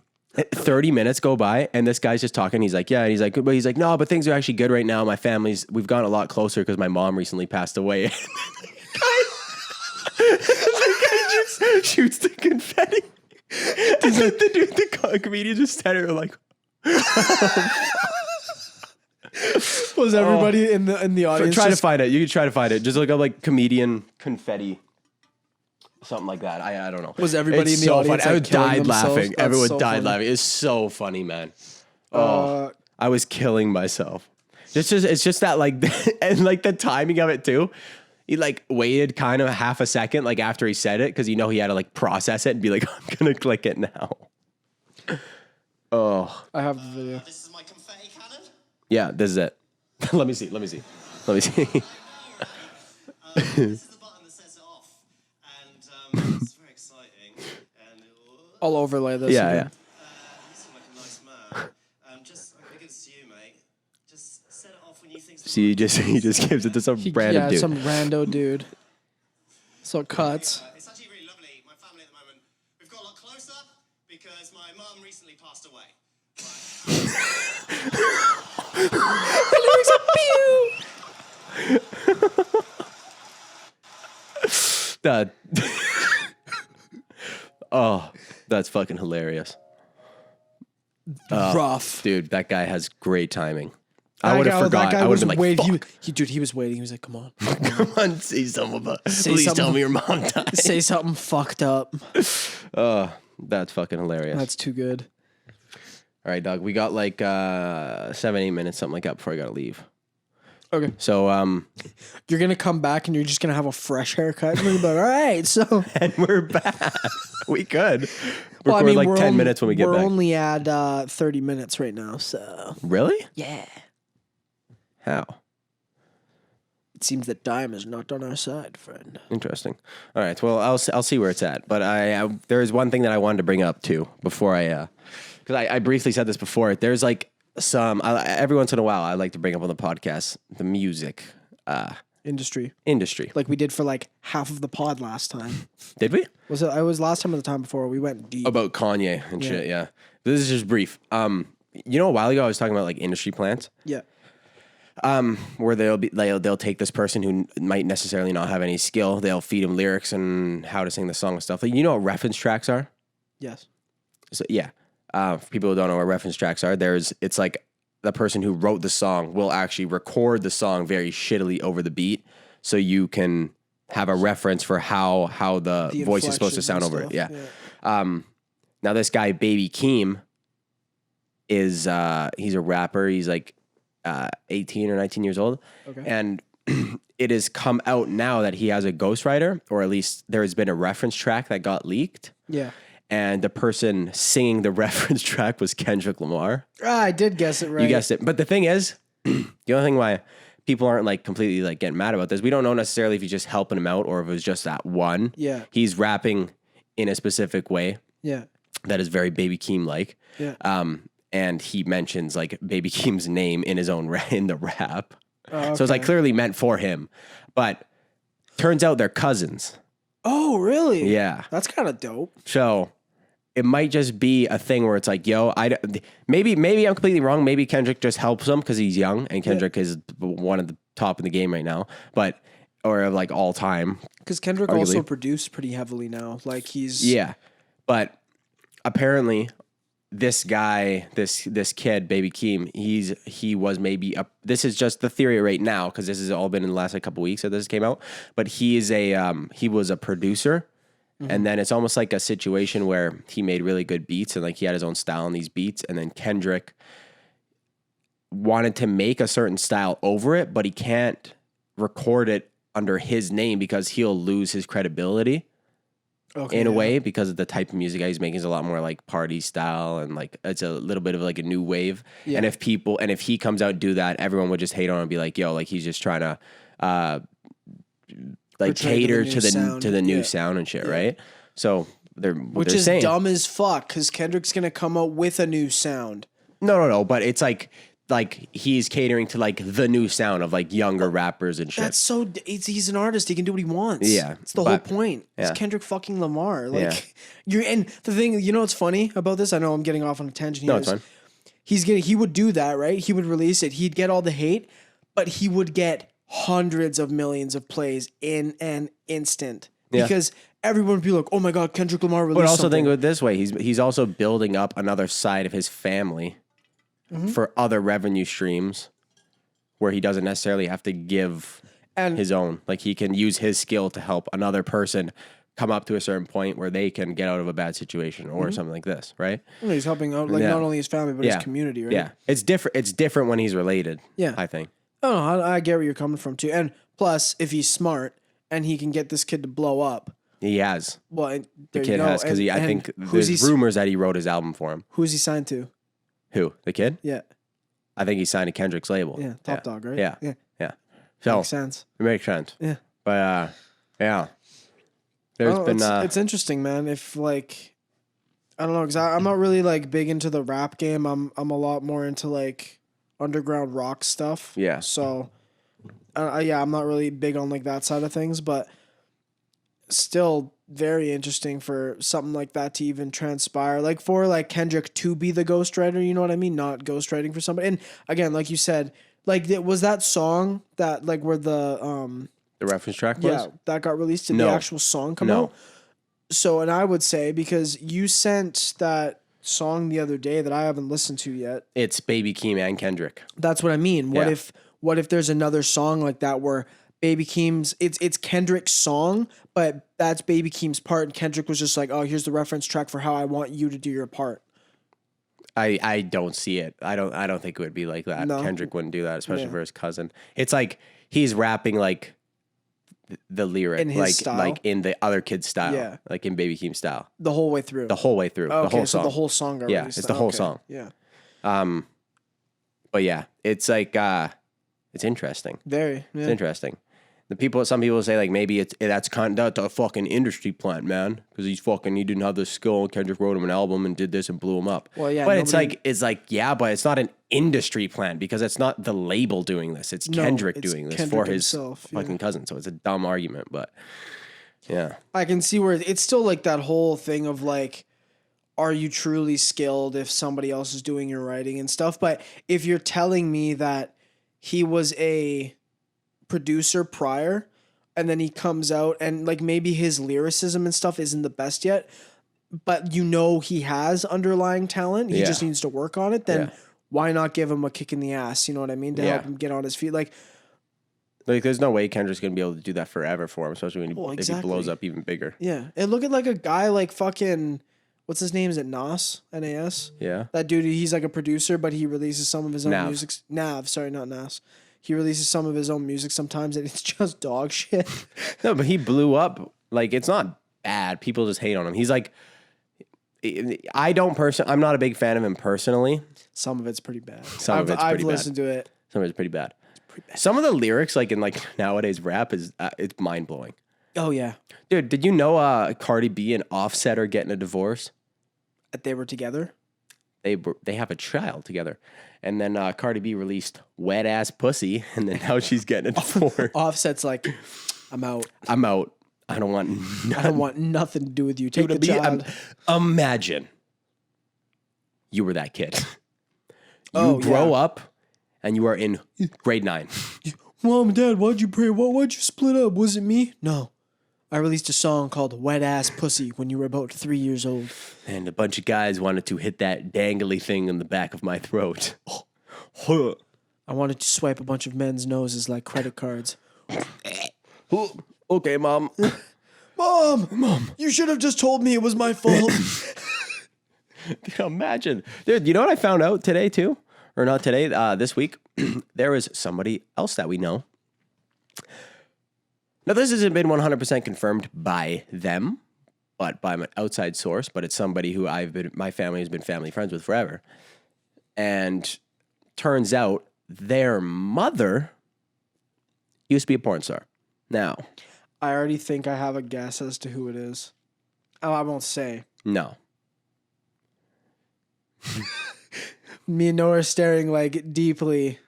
30 minutes go by and this guy's just talking. He's like, yeah. And he's like, no, but things are actually good right now. We've gotten a lot closer because my mom recently passed away. The guy just shoots the confetti. And then the comedian just sat there like, Was everybody in the audience? try to find it. You can try to find it. Just look up like comedian confetti. Something like that. I don't know. Was everybody It's in the so audience, funny. like, I killing died themselves? laughing. That's Everyone so died funny. laughing. It's so funny, man. I was killing myself. It's just that like and like the timing of it too. He like waited kind of half a second like after he said it because he had to like process it and be like, I'm gonna click it now. Oh I have the video. This is my confetti cannon. yeah, this is it. Let me see. This is the button that sets it off, and it's very exciting. And I'll overlay this. Yeah, again. you seem like a nice man. Just I'm against you, mate. Just set it off when you think. See, he just gives it to some random dude. some rando dude. So it cuts. It's actually really lovely. My family at the moment, we've got a lot closer because my mum recently passed away. That. Oh, that's fucking hilarious. Rough. Dude, that guy has great timing. I would have forgot. That guy I would was have been like, waiting. fuck. He was waiting. He was like, "Come on, Come on, say something about Say please something. tell me your mom died. say something fucked up." That's fucking hilarious. That's too good. All right, Doug. We got like 7-8 minutes, something like that, before I gotta leave. Okay, So you're gonna come back and you're just gonna have a fresh haircut. And we're gonna be like, all right, so and we're back. We could well, record like we're 10 minutes when we get we're back. only at 30 minutes right now, so Really? yeah. How? It seems that time is not on our side, friend. Interesting. All right. Well, I'll see where it's at. But there is one thing that I wanted to bring up too before because I briefly said this before. There's like every once in a while I like to bring up on the podcast the music Industry. industry. Like we did for like half of the pod last time. Did we? Was it? I was last time or the time before we went deep. About Kanye and shit, yeah. This is just brief. You know, a while ago I was talking about like industry plants. Yeah. Where they'll take this person who might necessarily not have any skill, they'll feed them lyrics and how to sing the song and stuff. Like, you know what reference tracks are? Yes. So yeah. For people who don't know what reference tracks are, it's like the person who wrote the song will actually record the song very shittily over the beat, so you can have a reference for how the voice is supposed to sound over it. Yeah. Now this guy Baby Keem is he's a rapper. He's like 18 or 19 years old, and it has come out now that he has a ghostwriter, or at least there has been a reference track that got leaked. Yeah. And the person singing the reference track was Kendrick Lamar. I did guess it right. You guessed it. But the thing is, the only thing why people aren't like completely like getting mad about this, we don't know necessarily if he's just helping him out or if it was just that one. Yeah. He's rapping in a specific way. Yeah. That is very Baby Keem like. Yeah. And he mentions like Baby Keem's name in his own in the rap. Oh, okay. So it's like clearly meant for him. But turns out they're cousins. Oh, really? Yeah. That's kind of dope. So it might just be a thing where it's like, yo, maybe I'm completely wrong. Maybe Kendrick just helps him because he's young, and Kendrick is one of the top in the game right now, or like all time. Because Kendrick arguably also produced pretty heavily now. Like he's but apparently this guy, this kid, Baby Keem, he was maybe this is just the theory right now because this has all been in the last like couple weeks that this came out. But he was a producer. And then it's almost like a situation where he made really good beats and like he had his own style on these beats. And then Kendrick wanted to make a certain style over it, but he can't record it under his name because he'll lose his credibility in a way because of the type of music he's making is a lot more like party style and like it's a little bit of like a new wave. Yeah. And if he comes out and do that, everyone would just hate on him and be like, yo, like he's just trying to like cater to the new sound and shit, right? So which is saying, dumb as fuck because Kendrick's gonna come out with a new sound. No, but it's like he's catering to like the new sound of like younger rappers and shit. That's he's an artist. He can do what he wants. Yeah, it's the whole point. It's Kendrick fucking Lamar. Like and the thing, you know what's funny about this? I know I'm getting off on a tangent here. No, it's fine. He would do that, right? He would release it. He'd get all the hate, but he would get hundreds of millions of plays in an instant because everyone would be like, "Oh my god, Kendrick Lamar released." But also think of it this way: he's also building up another side of his family for other revenue streams, where he doesn't necessarily have to give his own. Like he can use his skill to help another person come up to a certain point where they can get out of a bad situation or something like this, right? He's helping out not only his family but his community, right? Yeah, it's different. It's different when he's related. Yeah, I think. Oh, I get where you're coming from too. And plus, if he's smart and he can get this kid to blow up. He has. Well, the kid has because I think there's rumors that he wrote his album for him. Who's he signed to? Who? The kid? Yeah. I think he signed to Kendrick's label. Yeah, Top Dog, right? Yeah. So makes sense. It makes sense. Yeah. But there's been it's interesting, man. If like I don't know, because I'm not really like big into the rap game. I'm a lot more into like underground rock stuff. Yeah. So, I'm not really big on like that side of things, but still very interesting for something like that to even transpire. Like for like Kendrick to be the ghostwriter, you know what I mean? Not ghostwriting for somebody. And again, like you said, like was that song that like where the reference track was? Yeah, that got released. Did the actual song come out? So, and I would say because you sent that song the other day that I haven't listened to yet. It's Baby Keem and Kendrick. That's what I mean. What if there's another song like that where Baby Keem's it's Kendrick's song, but that's Baby Keem's part, and Kendrick was just like, "Oh, here's the reference track for how I want you to do your part." I don't see it. I don't think it would be like that. No. Kendrick wouldn't do that, especially for his cousin. It's like he's rapping like the lyric in his style? Like in the other kid's style, like in Baby Keem's style, the whole way through. Okay, the whole song. So the whole song got released. It's the whole song. Yeah. But yeah, it's like it's interesting. Very. Yeah. It's interesting. Some people say like maybe that's a fucking industry plant, man, because he didn't have the skill. Kendrick wrote him an album and did this and blew him up. Well, yeah, but it's like yeah, but it's not an industry plant because it's not the label doing this. It's Kendrick doing this for himself, his fucking cousin. So it's a dumb argument, but yeah, I can see where it's still like that whole thing of like, are you truly skilled if somebody else is doing your writing and stuff? But if you're telling me that he was a producer prior and then he comes out and like maybe his lyricism and stuff isn't the best yet, but he has underlying talent, he just needs to work on it, then why not give him a kick in the ass, you know what I mean, to help him get on his feet? Like there's no way Kendrick's gonna be able to do that forever for him, especially if he blows up even bigger. Yeah. And look at like a guy like fucking, what's his name? Is it Nas? N-A-S? Yeah. That dude, he's like a producer, but he releases some of his own Nav. music. Nav, sorry, not Nas. He releases some of his own music sometimes, and it's just dog shit. No, but he blew up. Like, it's not bad. People just hate on him. He's like, I'm not a big fan of him personally. Some of it's pretty bad. I've listened to it. Some of it's pretty bad. Some of the lyrics, like in like nowadays rap, it's mind blowing. Oh yeah, dude. Did you know Cardi B and Offset are getting a divorce? They were together. They have a child together, and then Cardi B released "Wet Ass Pussy," and then now she's getting a divorce. Offset's like, I'm out. I don't want nothing to do with you. Take the child. Imagine you were that kid. You grow up, and you are in grade 9. Mom and Dad, why'd you split up? Was it me? No. I released a song called Wet Ass Pussy when you were about 3 years old. And a bunch of guys wanted to hit that dangly thing in the back of my throat. I wanted to swipe a bunch of men's noses like credit cards. Okay, Mom. Mom, you should have just told me it was my fault. Dude, imagine. Dude, you know what I found out today too? Or not today, this week? There was somebody else that we know. Now, this hasn't been 100% confirmed by them, but by an outside source, but it's somebody who my family has been family friends with forever. And turns out their mother used to be a porn star. Now, I already think I have a guess as to who it is. Oh, I won't say. No. Me and Noah are staring like deeply.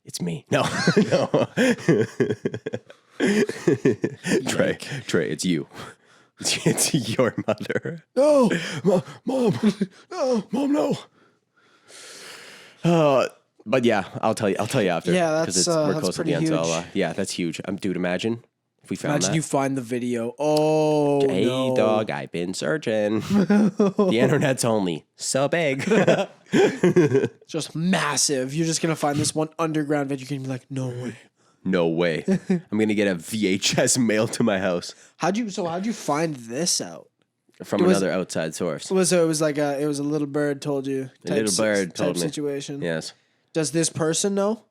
It's me. No. No. Trey, it's you. It's your mother. No. Mom. No. Mom, no. But yeah, I'll tell you after. Yeah, we're that's close pretty to the end. huge. So yeah, that's huge. Dude, imagine if we found Imagine that. you find the video. Oh, hey, no. dog, I've been searching. The internet's only so big. Just massive. You're just going to find this one underground video. You're going to be like, no way. No way. I'm going to get a VHS mailed to my house. How'd you find this out? From another outside source. It was a little bird told you. A little bird told me. Situation. Yes. Does this person know?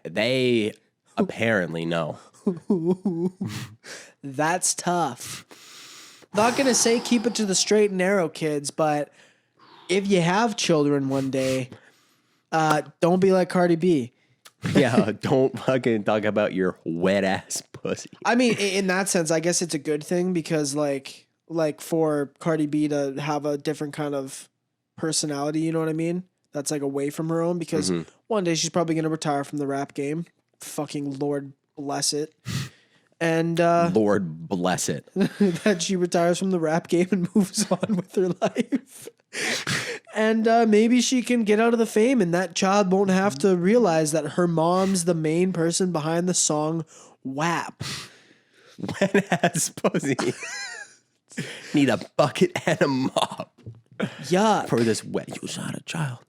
They apparently know. That's tough. Not going to say keep it to the straight and narrow, kids, but if you have children one day, don't be like Cardi B. Yeah, don't fucking talk about your wet ass pussy. I mean, in that sense, I guess it's a good thing because like for Cardi B to have a different kind of personality, you know what I mean? That's like away from her own because one day she's probably going to retire from the rap game. Fucking Lord bless it. And Lord bless it. that she retires from the rap game and moves on with her life. And maybe she can get out of the fame and that child won't have to realize that her mom's the main person behind the song WAP. Wet ass pussy. Need a bucket and a mop. Yuck. For this wet. You shot a child.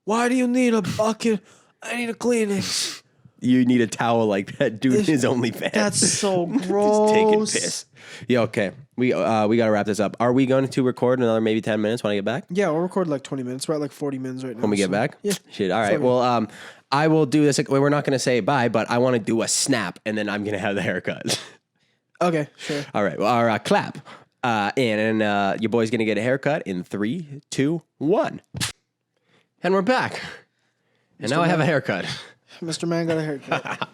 Why do you need a bucket? I need a Kleenex. You need a towel like that dude in his OnlyFans. That's so gross. Just taking piss. Yeah, okay. We got to wrap this up. Are we going to record another maybe 10 minutes when I get back? Yeah, we'll record like 20 minutes. We're at like 40 minutes right now. When we get back? Yeah. Shit, all right. Well, I will do this. We're not going to say bye, but I want to do a snap, and then I'm going to have the haircut. Okay, sure. All right. Well, our clap. And your boy's going to get a haircut in 3, 2, 1. And we're back. And now I have a haircut. Mr. Man got a haircut.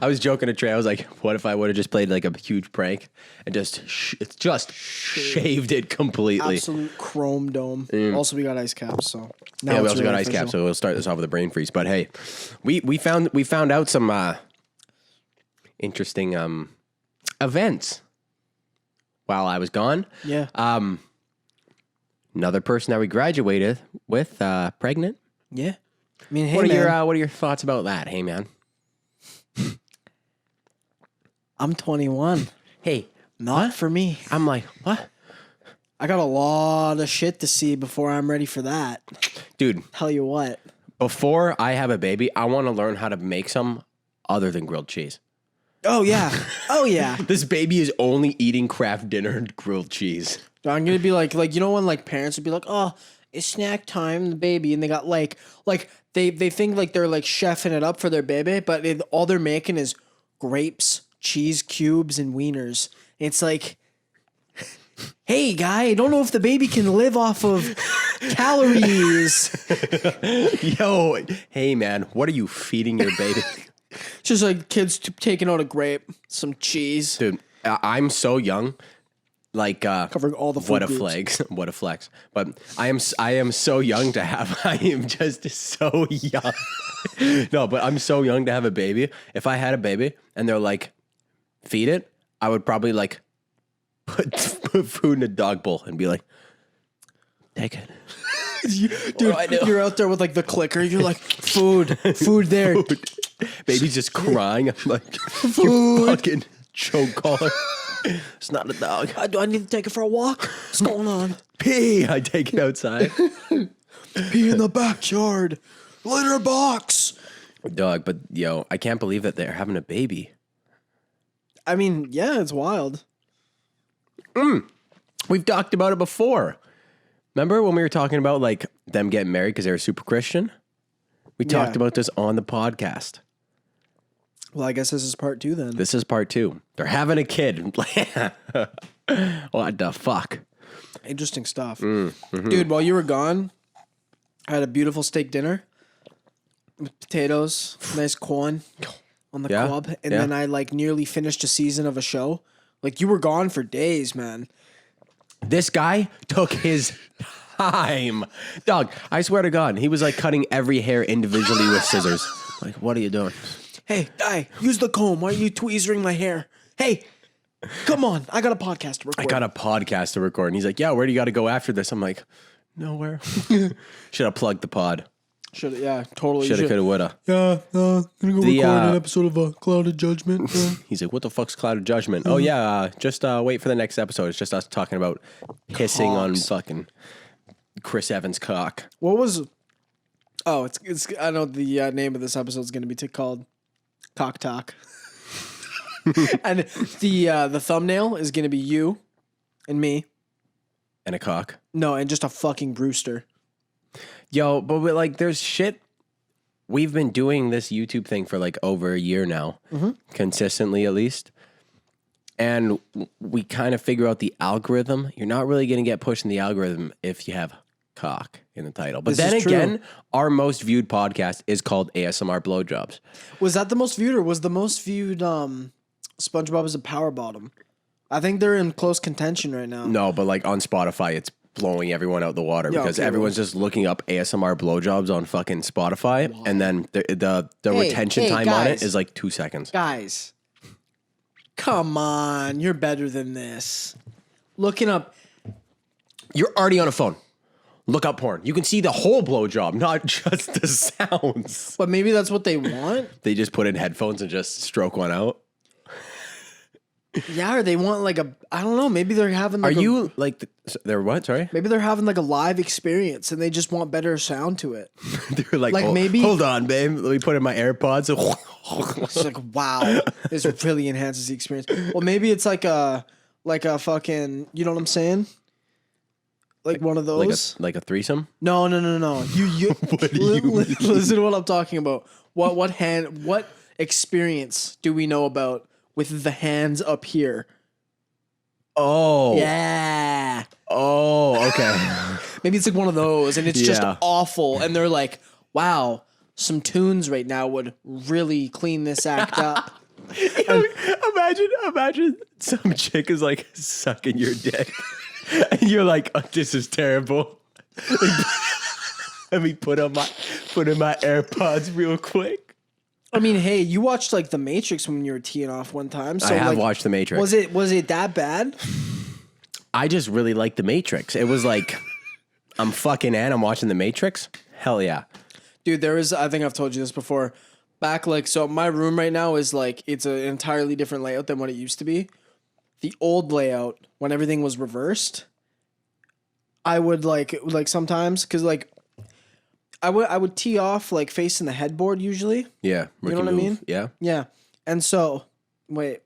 I was joking to Trey. I was like, what if I would have just played like a huge prank and just shaved it completely? Absolute chrome dome. Also, we got ice caps, so now Yeah, we it's also really got ice official. caps, so we'll start this off with a brain freeze. But hey, we found out some interesting events while I was gone. Yeah. Another person that we graduated with pregnant. Yeah. I mean, hey, What man, are your thoughts about that? Hey, man. I'm 21. Hey, Not for me. I'm like, what? I got a lot of shit to see before I'm ready for that. Dude, Tell you what. before I have a baby, I want to learn how to make some other than grilled cheese. Oh, yeah. Oh, yeah. This baby is only eating craft dinner and grilled cheese. I'm going to be like, you know, when like parents would be like, oh, it's snack time, the baby. And they got like they think like they're like chefing it up for their baby, but all they're making is grapes, cheese cubes, and wieners. It's like, hey, guy, I don't know if the baby can live off of calories. Yo, hey, man, what are you feeding your baby? Just like kids taking out a grape, some cheese. Dude, I'm so young. Like Covering all the food what a groups. flex, what a flex. But I am so young to have. I am just so young. No, but I'm so young to have a baby. If I had a baby and they're like, feed it, I would probably like put food in a dog bowl and be like, take it. Dude, you're out there with like the clicker. You're like, food there. Baby's just crying. I'm like, you fucking choke collar. It's not a dog. Do I need to take it for a walk? What's going on? Pee. I take it outside. Pee in the backyard. Litter box. Dog, but yo, I can't believe that they're having a baby. I mean, yeah, it's wild. We've talked about it before. Remember when we were talking about like them getting married because they were super Christian? We talked about this on the podcast. Well, I guess this is part 2 then. This is part 2. They're having a kid. What the fuck? Interesting stuff. Dude, while you were gone, I had a beautiful steak dinner with potatoes, nice corn on the cob. And then I like nearly finished a season of a show. Like you were gone for days, man. This guy took his time. Dog, I swear to God, he was like cutting every hair individually with scissors. Like, what are you doing? Hey, guy, use the comb. Why are you tweezering my hair? Hey, come on. I got a podcast to record. I got a podcast to record. And he's like, yeah, where do you got to go after this? I'm like, nowhere. Should have plugged the pod. Yeah, totally. Shoulda, coulda, woulda. Yeah, gonna go record an episode of Clouded Judgement. He's like, what the fuck's Clouded Judgment? Oh, yeah, just wait for the next episode. It's just us talking about pissing on fucking Chris Evans' cock. What was... Oh, it's. I know the name of this episode is going to be called Cock Talk. And the thumbnail is going to be you and me. And a cock. No, and just a fucking Brewster. Yo, but like, there's shit. We've been doing this YouTube thing for like over a year now, consistently at least. And we kind of figure out the algorithm. You're not really going to get pushed in the algorithm if you have cock in the title. But This then is true. again, our most viewed podcast is called ASMR Blowjobs. Was that the most viewed, or was the most viewed SpongeBob is a Power Bottom? I think they're in close contention right now. No, but like on Spotify, it's blowing everyone out the water because okay, everyone's just looking up ASMR blowjobs on fucking Spotify, and then the retention time on it guys. is like 2 seconds. Guys, come on. You're better than this. Looking up... You're already on a phone. Look up porn. You can see the whole blowjob, not just the sounds. But maybe that's what they want? They just put in headphones and just stroke one out. Yeah, or they want like a... I don't know. Maybe they're having Are like you like they're what? Sorry, Maybe they're having like a live experience and they just want better sound to it. they're like, Like, oh, maybe- hold on, babe. Let me put in my AirPods. It's like, wow, this really enhances the experience. Well, maybe it's like a fucking, you know what I'm saying? Like one of those. like a threesome. No. You listen to what I'm talking about. What experience do we know about with the hands up here? Oh, Yeah. Oh, okay. Maybe it's like one of those and it's just Yeah. awful. And they're like, wow, some tunes right now would really clean this act up. Imagine some chick is like sucking your dick, and you're like, oh, "This is terrible." Let me put in my AirPods real quick. I mean, hey, you watched like The Matrix when you were teeing off one time. So I have like, watched The Matrix. Was it that bad? I just really like The Matrix. It was like, I'm fucking and I'm watching The Matrix. Hell yeah. Dude, I think I've told you this before. Back so my room right now is like, it's an entirely different layout than what it used to be. The old layout, when everything was reversed, I would like sometimes, because like, I would tee off like facing the headboard usually. Yeah. You know what I mean? Yeah. Yeah. And so, wait,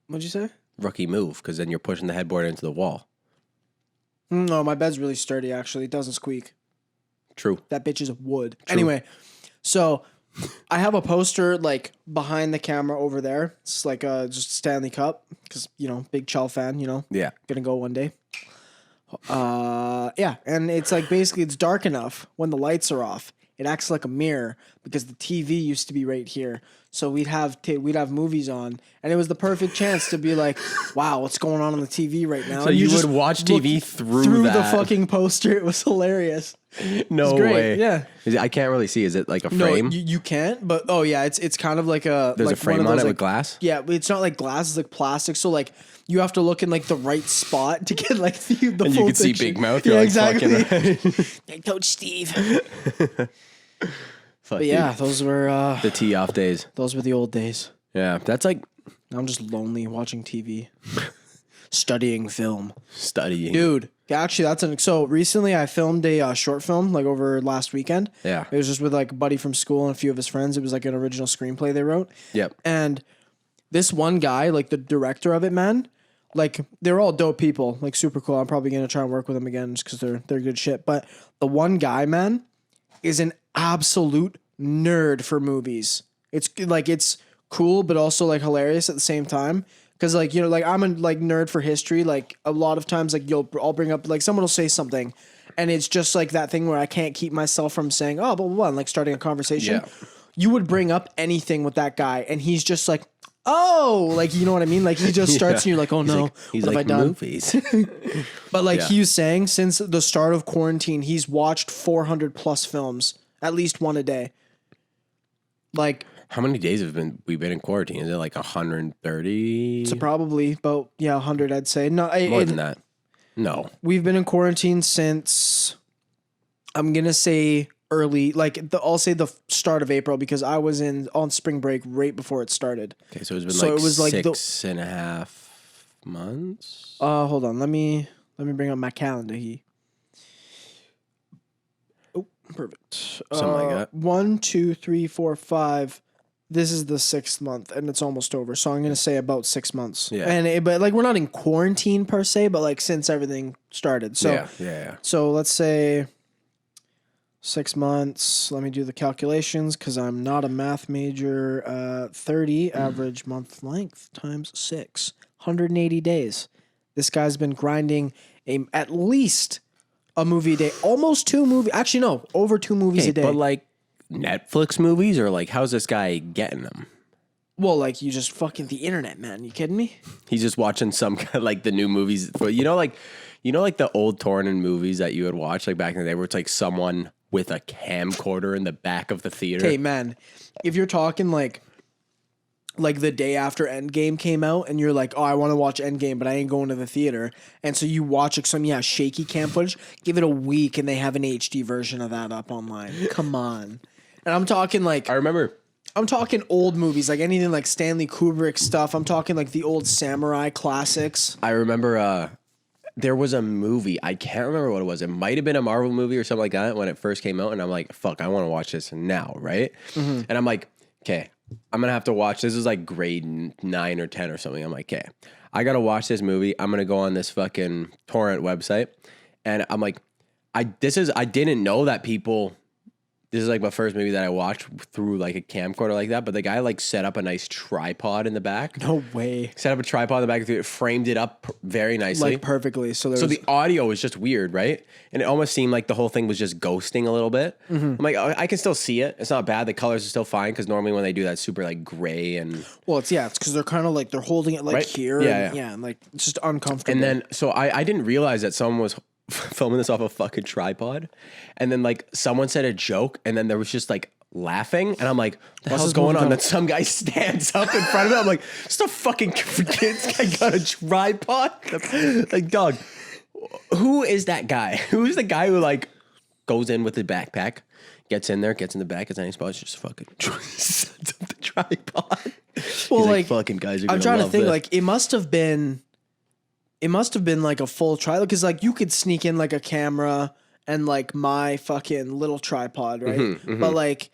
what'd you say? Rookie move, because then you're pushing the headboard into the wall. No, my bed's really sturdy, actually. It doesn't squeak. True. That bitch is wood. True. Anyway, so I have a poster like behind the camera over there. It's like just Stanley Cup, because, you know, big Chell fan, you know. Yeah. Gonna go one day. Yeah, and it's like basically it's dark enough when the lights are off. It acts like a mirror because the TV used to be right here. So we'd have movies on, and it was the perfect chance to be like, "Wow, what's going on the TV right now?" So and you just would watch TV through the that. fucking poster. It was hilarious. No It's great, way. yeah. I can't really see. Is it like a frame? No, you can't. But oh yeah, it's kind of like a There's like a frame one of on those, it like, with glass? Yeah, but it's not like glass. It's like plastic. So like you have to look in like the right spot to get like the And full you can see picture. Big Mouth. Yeah, You're like, exactly. fucking Hey, Coach Steve. Fuck, But yeah, dude. those were The tee off days. the old days. Yeah, that's like I'm just lonely watching TV, studying film. studying. Dude, actually, so recently I filmed a short film like over last weekend. Yeah. It was just with like a buddy from school and a few of his friends. It was like an original screenplay they wrote. Yep. And this one guy, like the director of it, man, like they're all dope people, like super cool. I'm probably gonna try and work with them again just because they're good shit. But the one guy, man, is an absolute nerd for movies. It's like it's cool, but also like hilarious at the same time. Because like, you know, like I'm a like nerd for history. Like a lot of times, like I'll bring up like someone will say something, and it's just like that thing where I can't keep myself from saying oh blah blah blah, and like starting a conversation. Yeah. You would bring up anything with that guy, and he's just like, oh, like you know what I mean? Like he just starts, and you're like, oh no, He's what like have I done? movies. But like Yeah. he was saying, since the start of quarantine, he's watched 400 plus films, at least one a day. Like. How many days have we been in quarantine? Is it like 130? So probably about 100, I'd say. No, More than that. No. We've been in quarantine since I'm gonna say early, like I'll say the start of April because I was on spring break right before it started. Okay, so it's been So like it was like 6.5 months. Hold on, let me bring up my calendar here. Oh, perfect. Something like that. 1, 2, 3, 4, 5. This is the 6th month, and it's almost over. So I'm gonna say about 6 months. Yeah. But like we're not in quarantine per se, but like since everything started. So yeah. So let's say 6 months. Let me do the calculations because I'm not a math major. 30 average month length times 6. 180 days. This guy's been grinding at least a movie a day. Almost 2 movies. Actually, no. Over 2 movies a day. But like Netflix movies, or like how's this guy getting them? Well, like you just fucking the internet, man. You kidding me? He's just watching some like the new movies. But you know, like the old torrent movies that you would watch like back in the day, where it's like someone with a camcorder in the back of the theater. Okay, man. If you're talking like the day after Endgame came out, and you're like, oh, I want to watch Endgame, but I ain't going to the theater, and so you watch like some shaky cam footage. Give it a week, and they have an HD version of that up online. Come on. And I'm talking like I'm talking old movies, like anything like Stanley Kubrick stuff. I'm talking like the old samurai classics. I remember there was a movie. I can't remember what it was. It might have been a Marvel movie or something like that when it first came out. And I'm like, fuck, I want to watch this now, right? Mm-hmm. And I'm like, okay, I'm going to have to watch. This is like grade 9 or 10 or something. I'm like, okay, I got to watch this movie. I'm going to go on this fucking torrent website. And I'm like, I didn't know that people this is like my first movie that I watched through like a camcorder like that. But the guy like set up a nice tripod in the back. No way. Set up a tripod in the back, framed it up very nicely. Like perfectly. So the audio was just weird, right? And it almost seemed like the whole thing was just ghosting a little bit. I'm like, oh, I can still see it. It's not bad. The colors are still fine because normally when they do that, it's super like gray and. Well, it's because they're kind of like they're holding it like here. Yeah, and like it's just uncomfortable. And then so I didn't realize that someone was filming this off a fucking tripod, and then like someone said a joke, and then there was just like laughing, and I'm like, what's going on? Then some guy stands up in front of it. I'm like, just a fucking kids guy got a tripod. Like, dog, who is that guy? Who's the guy who like goes in with his backpack, gets in there, gets in the back, gets any spots, just fucking sets up the tripod. Well, He's like fucking guys are. I'm trying to think. This. Like, it must have been like a full trial because like you could sneak in like a camera and like my fucking little tripod, right? But like,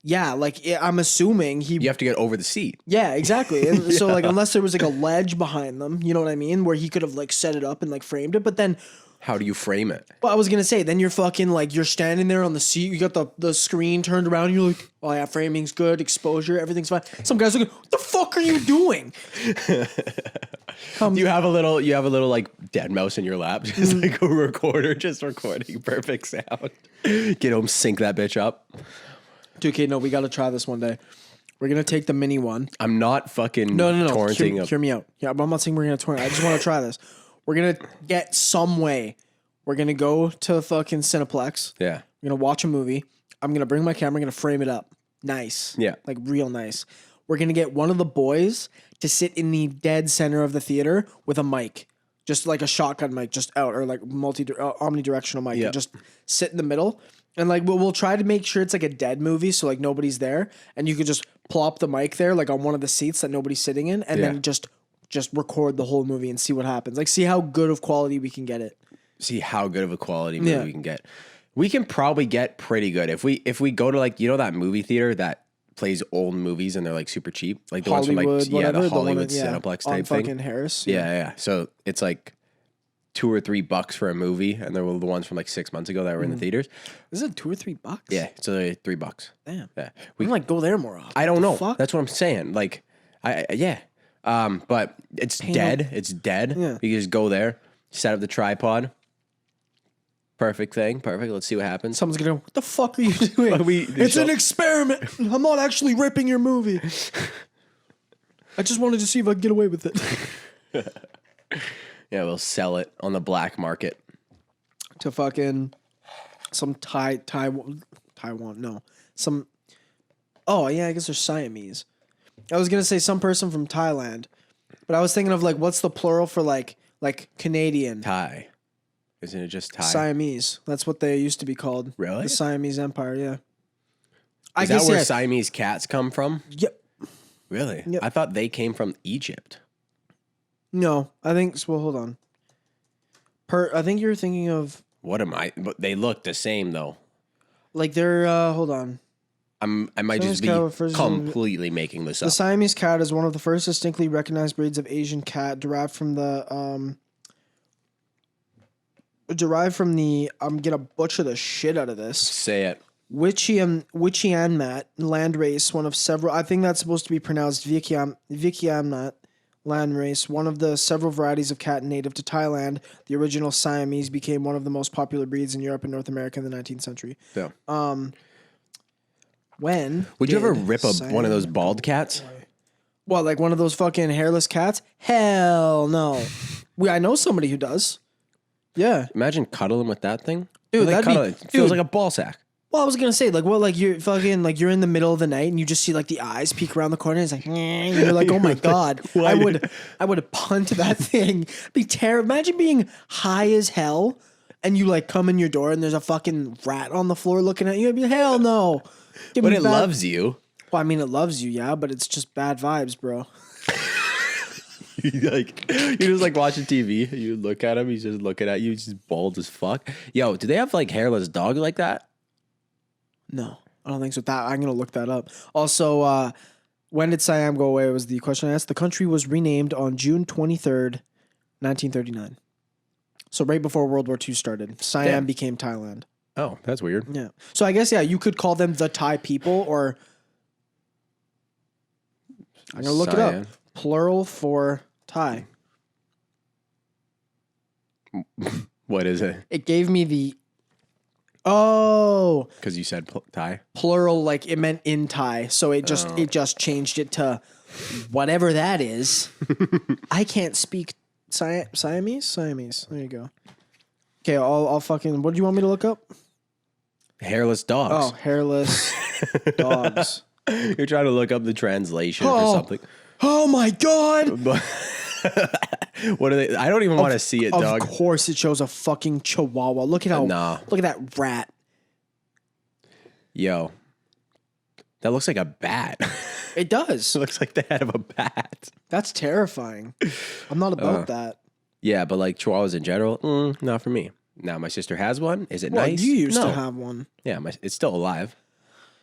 yeah, like I'm assuming you have to get over the seat. Yeah, exactly. And so like unless there was like a ledge behind them, you know what I mean, where he could have like set it up and like framed it. But then how do you frame it? Well, I was gonna say then you're fucking like you're standing there on the seat, you got the screen turned around, and you're like, oh yeah, framing's good, exposure, everything's fine. Some guys looking, what the fuck are you doing? You have a little like dead mouse in your lap, just like a recorder, just recording perfect sound. Get home, sync that bitch up. Dude, okay, no, we gotta try this one day. We're gonna take the mini one. I'm not fucking no. torrenting. Hear me out. Yeah, but I'm not saying we're gonna torrent. I just want to try this. We're gonna get some way. We're gonna go to fucking Cineplex. Yeah. We're gonna watch a movie. I'm gonna bring my camera. I'm gonna frame it up. Nice. Yeah. Like real nice. We're gonna get one of the boys to sit in the dead center of the theater with a mic, just like a shotgun mic, just out or like omnidirectional mic. Yeah. And just sit in the middle. And like we'll try to make sure it's like a dead movie, so like nobody's there, and you could just plop the mic there, like on one of the seats that nobody's sitting in, and then just record the whole movie and see what happens. Like see how good of quality we can get it. See how good of a quality movie we can get. We can probably get pretty good if we go to like that movie theater that plays old movies and they're like super cheap, like the Hollywood, ones from like whatever, the Hollywood the one Cineplex on type thing. Fucking Harris. Yeah. So it's like $2 or $3 for a movie, and there were the ones from like 6 months ago that were in the theaters. Is it $2 or $3? Yeah, so they're $3. Damn. Yeah, we can like go there more often. I don't know. Fuck? That's what I'm saying. Like, but it's dead. It's dead. Yeah. You can just go there, set up the tripod. Perfect thing. Perfect. Let's see what happens. Someone's gonna go, what the fuck are you doing? It's an experiment. I'm not actually ripping your movie. I just wanted to see if I could get away with it. Yeah, we'll sell it on the black market to fucking some Taiwan. No, some. Oh yeah, I guess they're Siamese. I was gonna say some person from Thailand, but I was thinking of like what's the plural for like Canadian? Thai. Isn't it just Thai? Siamese. That's what they used to be called. Really? The Siamese Empire. Yeah. Is that where Siamese cats come from? Yep. Really? Yep. I thought they came from Egypt. No, I think. Well, hold on. I think you're thinking of. What am I? But they look the same though. Like they're. Hold on. I might just be completely making this up. The Siamese cat is one of the first distinctly recognized breeds of Asian cat, derived from the. I'm gonna butcher the shit out of this. Say it. Wichianmat land race, one of several. I think that's supposed to be pronounced Vikiamnat land race, one of the several varieties of cat native to Thailand. The original Siamese became one of the most popular breeds in Europe and North America in the 19th century. Yeah. When would you ever rip one of those bald cats? What, like one of those fucking hairless cats? Hell no. I know somebody who does. Yeah. Imagine cuddling with that thing. Dude, it feels like a ball sack. Well, I was gonna say, like, well, like you're fucking, like you're in the middle of the night and you just see like the eyes peek around the corner. And it's like, and you're like, oh my god, I would punt that thing. Be terrible. Imagine being high as hell and you like come in your door and there's a fucking rat on the floor looking at you. I'd be hell no. But it loves you. Well, I mean, it loves you, yeah, but it's just bad vibes, bro. You're just like watching TV. You look at him. He's just looking at you. He's just bald as fuck. Yo, do they have like hairless dogs like that? No, I don't think so. I'm going to look that up. Also, when did Siam go away was the question I asked. The country was renamed on June 23rd, 1939. So right before World War II started. Siam became Thailand. Oh, that's weird. Yeah. So I guess, yeah, you could call them the Thai people, or I'm going to look it Cyan. up. Plural for Thai. What is it? It gave me the, oh, Because you said Thai. plural, like it meant in Thai. So it just changed it to whatever that is. I can't speak Siamese? Siamese. There you go. Okay, I'll fucking, what do you want me to look up? Hairless Oh, dogs. hairless dogs. You're trying to look up the translation for Oh. something. Oh my God. But what are they? I don't even want to see it, Of dog. course it shows a fucking chihuahua. Look at how, Nah. look at that rat. Yo, that looks like a bat. It does. It looks like the head of a bat. That's terrifying. I'm not about that. Yeah, but like chihuahuas in general, not for me. Now my sister has one. Is it Well, nice? you used No. to have one. Yeah, it's still alive.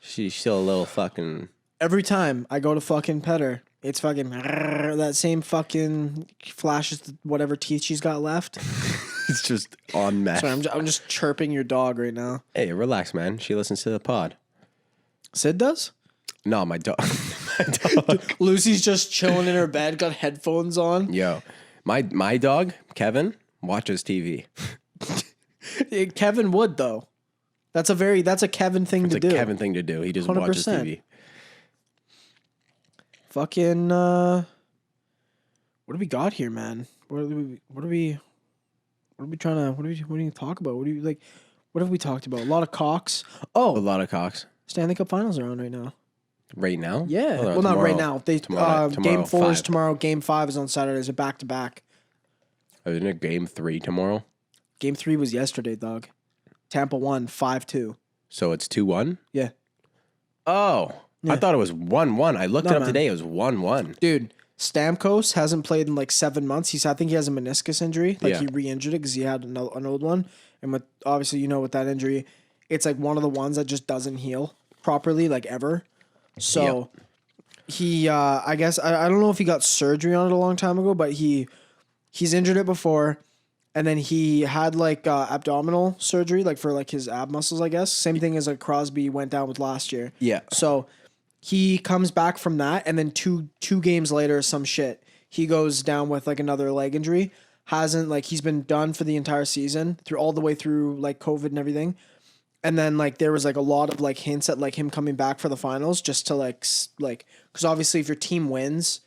She's still a little fucking. Every time I go to fucking pet her, it's fucking that same fucking flashes whatever teeth she's got left. It's just on mess. Sorry, I'm just chirping your dog right now. Hey, relax, man. She listens to the pod. Sid does? No, my dog. My dog. Lucy's just chilling in her bed, got headphones on. Yo, my dog Kevin watches TV. Kevin would though. That's a Kevin thing It's to a do. Kevin thing to do. He just watches 100%. TV. Fucking what do we got here, man? What are we trying to what do you talk about? What have we talked about? A lot of cocks. A Oh, lot of cocks Stanley Cup Finals are on right now. right now. Yeah. Oh, no, Well, not right tomorrow. now. They Tomorrow- game 4 is 5. tomorrow. Game 5 is on Saturday. It's a back to back. Isn't it game 3 tomorrow? Game 3 was yesterday, dog. Tampa won 5-2. So it's 2-1. Yeah. Oh, Yeah. I thought it was 1-1. I looked No, it up man. today. It was 1-1. Dude, Stamkos hasn't played in like 7 months. I think he has a meniscus injury. Like Yeah. he re-injured it because he had an old one. And with obviously, with that injury, it's like one of the ones that just doesn't heal properly, like ever. So he, I guess, I don't know if he got surgery on it a long time ago, but he's injured it before. And then he had like abdominal surgery, like for like his ab muscles, I guess. Same thing as like Crosby went down with last year. Yeah. So he comes back from that, and then two games later, some shit, he goes down with like another leg injury. He's been done for the entire season all the way through like COVID and everything. And then like there was like a lot of like hints at like him coming back for the finals just to like because obviously if your team wins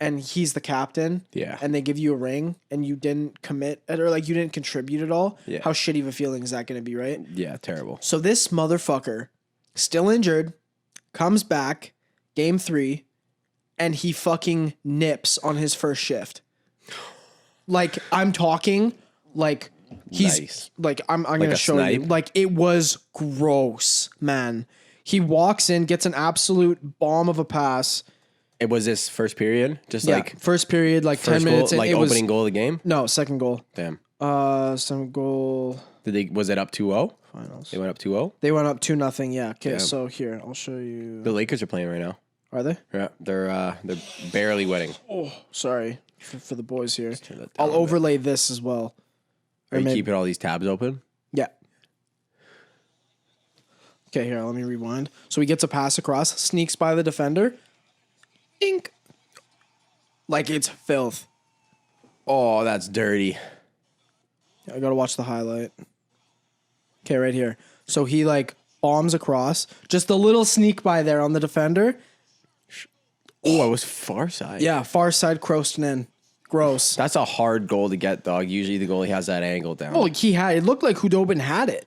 and he's the captain, Yeah. and they give you a ring and you didn't commit or like you didn't contribute at all, Yeah. how shitty of a feeling is that going to be, right? Yeah, terrible. So this motherfucker, still injured, comes back, game 3, and he fucking nips on his first shift. Like, I'm talking, like, he's, Nice. like, I'm going to a show you. snipe? Like, it was gross, man. He walks in, gets an absolute bomb of a pass. It was this first period, just Yeah, like first period, like 10 first minutes goal, in. like It was, opening goal of the game. no, second goal. Damn. Some goal Was it up 2-0? finals. They went up 2-0. They went up 2-0, yeah. Okay, Damn. so here, I'll show you. The Lakers are playing right now. Are they? Yeah, they're barely winning. Oh, sorry for the boys here. turn that down I'll a bit. overlay this as well. Are you maybe- keeping all these tabs open? Yeah. Okay, here, let me rewind. So he gets a pass across, sneaks by the defender. Ink. Like it's filth. Oh, that's dirty. I gotta watch the highlight. Okay, right here. So he like bombs across. Just a little sneak by there on the defender. Oh, it was far side. Yeah, far side crossed in. Gross. That's a hard goal to get, dog. Usually the goalie has that angle down. Well, it looked like Hudobin had it.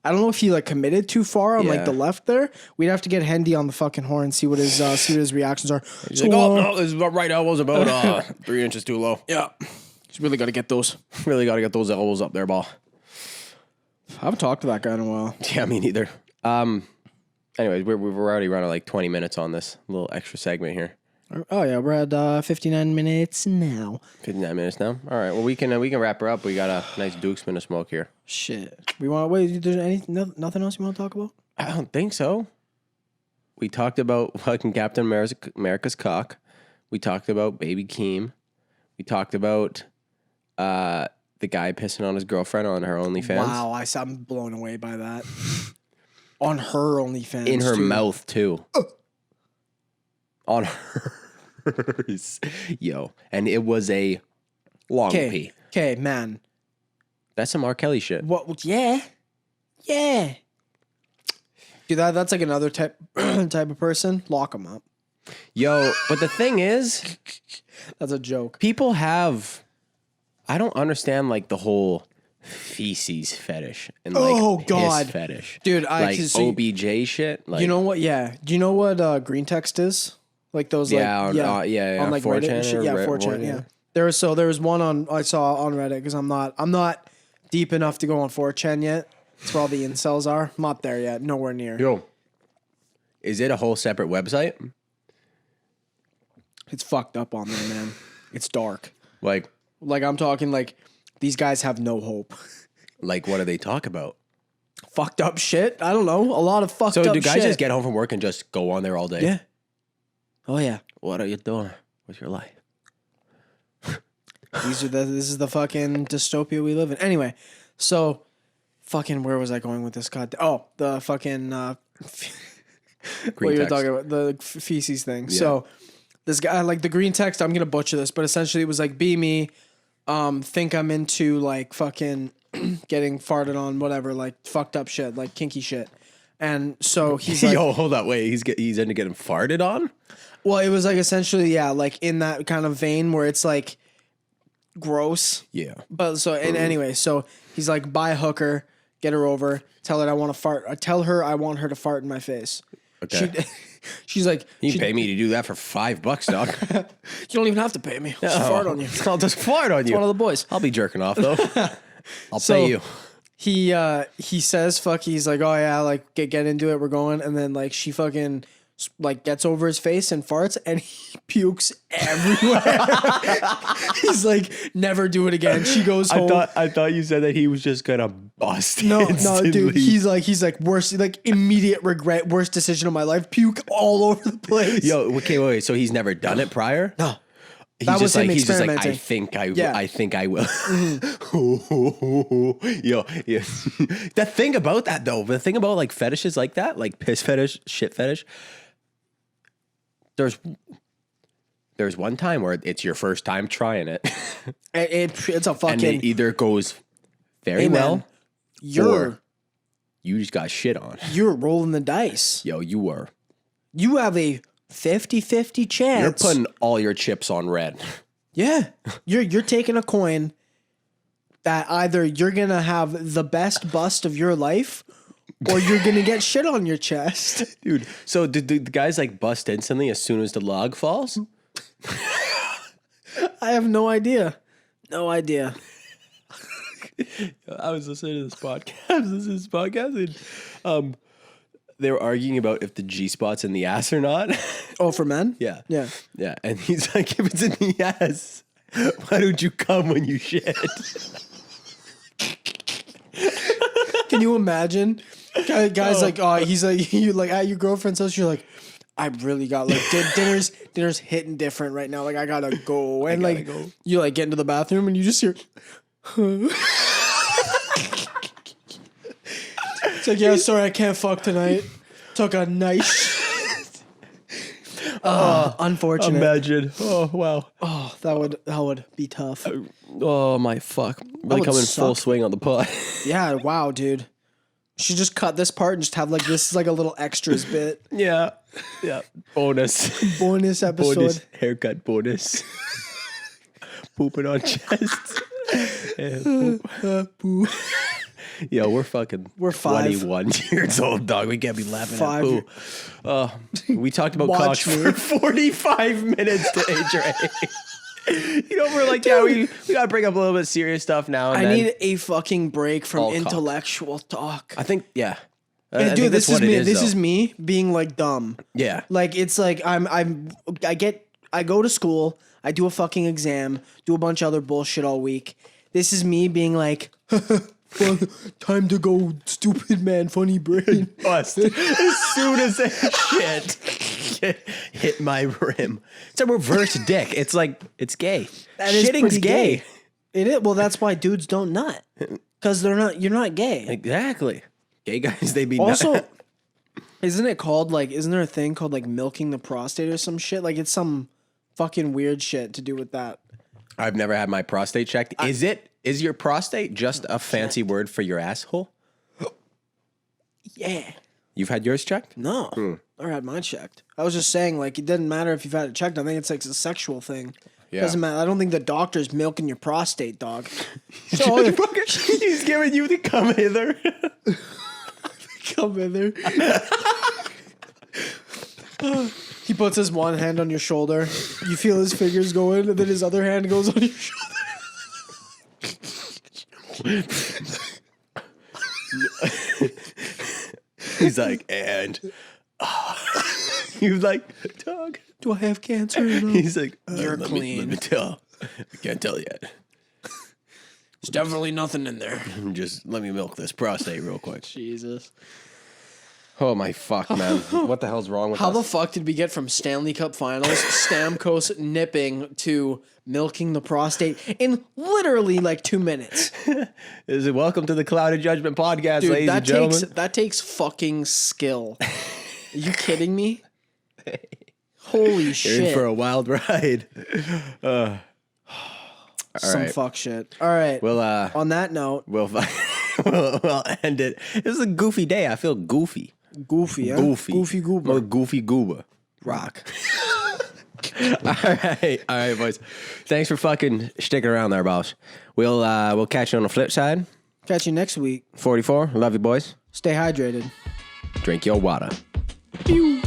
I don't know if he like committed too far on like Yeah. the left there. We'd have to get Hendy on the fucking horn and see what his reactions are. He's like, oh, no, his right elbow's about 3 inches too low. yeah, he's really got to get those. Really got to get those elbows up there, ball. I haven't talked to that guy in a while. Yeah, me neither. Anyways, we're already running like 20 minutes on this little extra segment here. Oh yeah, we're at 59 minutes now. 59 minutes now. All right. Well, we can wrap her up. We got a nice Dukesman to smoke here. Shit. We want wait. There's nothing else you want to talk about? I don't think so. We talked about fucking Captain America's cock. We talked about Baby Keem. We talked about the guy pissing on his girlfriend on her OnlyFans. Wow, I'm blown away by that. On her OnlyFans. In her too. mouth, too. On hers. Yo. And it was a long pee. Okay, man. That's some R. Kelly shit. What? Yeah. Yeah. Dude, that's like another type of person. Lock them up. Yo, but the thing is, That's a joke. people have, I don't understand like the whole feces fetish and like Oh, piss God. fetish. Dude, like OBJ shit. Like, You know what? Yeah. Do you know what green text is? Like those Yeah, like on- yeah, on like 4chan Reddit and shit. or Yeah, Red- 4chan, yeah. yeah. There was one I saw on Reddit because I'm not deep enough to go on 4chan yet. That's where all the incels are. I'm not there yet. Nowhere near. Yo, is it a whole separate website? It's fucked up on there, man. It's dark. Like I'm talking like these guys have no hope. what do they talk about? Fucked up shit. I don't know. A lot of fucked So up do guys shit. just get home from work and just go on there all day? Yeah. Oh yeah. What are you doing with your life? This is the fucking dystopia we live in. Anyway, so fucking where was I going with this? God. Oh, the fucking what you were text. talking about, the feces thing. So this guy, like the green text, I'm gonna butcher this, but essentially it was like, be me, think I'm into like fucking getting farted on, whatever, like fucked up shit, like kinky shit. And so he's like, Yo, hold up, wait, he's into getting farted on? well, it was like essentially, yeah, like in that kind of vein where it's like gross. Yeah. But so, and anyway, so he's like, buy a hooker, get her over, tell her I want to fart. Tell her I want her to fart in my face. Okay. She's like, You pay me to do that for $5, dog. you don't even have to pay me. I'll just fart on you. I'll just fart on you. One of the boys. I'll be jerking off though. I'll So- pay you. He says, fuck, he's like, oh yeah, like get into it, we're going. And then like she fucking like gets over his face and farts and he pukes everywhere. He's like, never do it again. She goes home. I thought you said that he was just gonna bust. No, instantly. dude. He's like worst, like immediate regret, worst decision of my life. Puke all over the place. Yo, okay, wait. So he's never done it prior? No. He's That was just like him he's just like experimenting. I think I will. Yo, yeah. The thing about that though, the thing about like fetishes like that, like piss fetish, shit fetish. There's one time where it's your first time trying it, It's a and fucking. it either goes very Hey, man, well, You're or you just got shit on. you're rolling the dice. Yo, you were. You have a 50-50 chance. You're putting all your chips on red. Yeah. You're taking a coin that either you're gonna have the best bust of your life or you're gonna get shit on your chest. Dude, so did the guys like bust instantly as soon as the log falls? I have no idea. No idea. I was listening to this podcast. And they were arguing about if the G spot's in the ass or not. Oh, for men? Yeah. Yeah. Yeah. And he's like, if it's in the ass, why don't you come when you shit? Can you imagine? Guys like, oh, he's like, you like at your girlfriend's house, you're like, I really got like dinner's hitting different right now. Like I gotta go. And like go. you like get into the bathroom and you just hear it's like, yeah, sorry, I can't fuck tonight. Took a nice unfortunate. Imagine. Oh, wow. Oh, that would be tough. Oh, my fuck. Really would coming full suck. swing on the pod. Yeah, wow, dude. Should just cut this part and just have like this is like a little extras bit. Yeah. Yeah. Bonus. Bonus episode. Bonus. Haircut bonus. Pooping on chest. And poop. Yo, we're 5. 21 years old, dog. We can't be laughing 5. at poo. We talked about Watch cocks me. for 45 minutes to AJ. You know, we're like, yeah, we gotta bring up a little bit serious stuff now. And I then. need a fucking break from All cock. intellectual talk. I think, yeah. I And think dude, that's this is what me. it This though. is me being like dumb. Yeah. Like it's like I go to school, I do a fucking exam, do a bunch of other bullshit all week. This is me being like, time to go, stupid man, funny brain. Bust. As soon as that shit hit my rim. It's a reverse dick. It's like, it's gay. That is Shitting's pretty gay. It is. Well, that's why dudes don't nut. Because you're not gay. Exactly. Gay guys, they be Also, isn't there a thing called like milking the prostate or some shit? Like it's some fucking weird shit to do with that. I've never had my prostate checked. Is your prostate just a fancy word for your asshole? Yeah. You've had yours checked? No. Never had mine checked. I was just saying, like, it doesn't matter if you've had it checked. I think it's like a sexual thing. Yeah. Doesn't matter. I don't think the doctor's milking your prostate, dog. He's giving you the come hither. Come in there. He puts his one hand on your shoulder. You feel his fingers go in, and then his other hand goes on your shoulder. He's like, and you're like, dog, do I have cancer? No. he's like, You're let clean. Me tell. I can't tell yet. There's definitely nothing in there. Just let me milk this prostate real quick. Jesus. Oh my fuck, man! What the hell's wrong with How us? the fuck did we get from Stanley Cup Finals, Stamkos nipping to milking the prostate in literally like 2 minutes? Is it welcome to the Clouded Judgement podcast, Dude, ladies and gentlemen? that takes fucking skill. Are you kidding me? Holy You're shit. in for a wild ride. All Some right. fuck shit. All right. We'll On that note, we'll end it. This is a goofy day. I feel goofy. goofy, huh? Goofy. Goofy goober. I'm a goofy goober. Rock. All right, boys. Thanks for fucking sticking around there, boss. We'll catch you on the flip side. Catch you next week. 44. Love you, boys. Stay hydrated. Drink your water. Peace.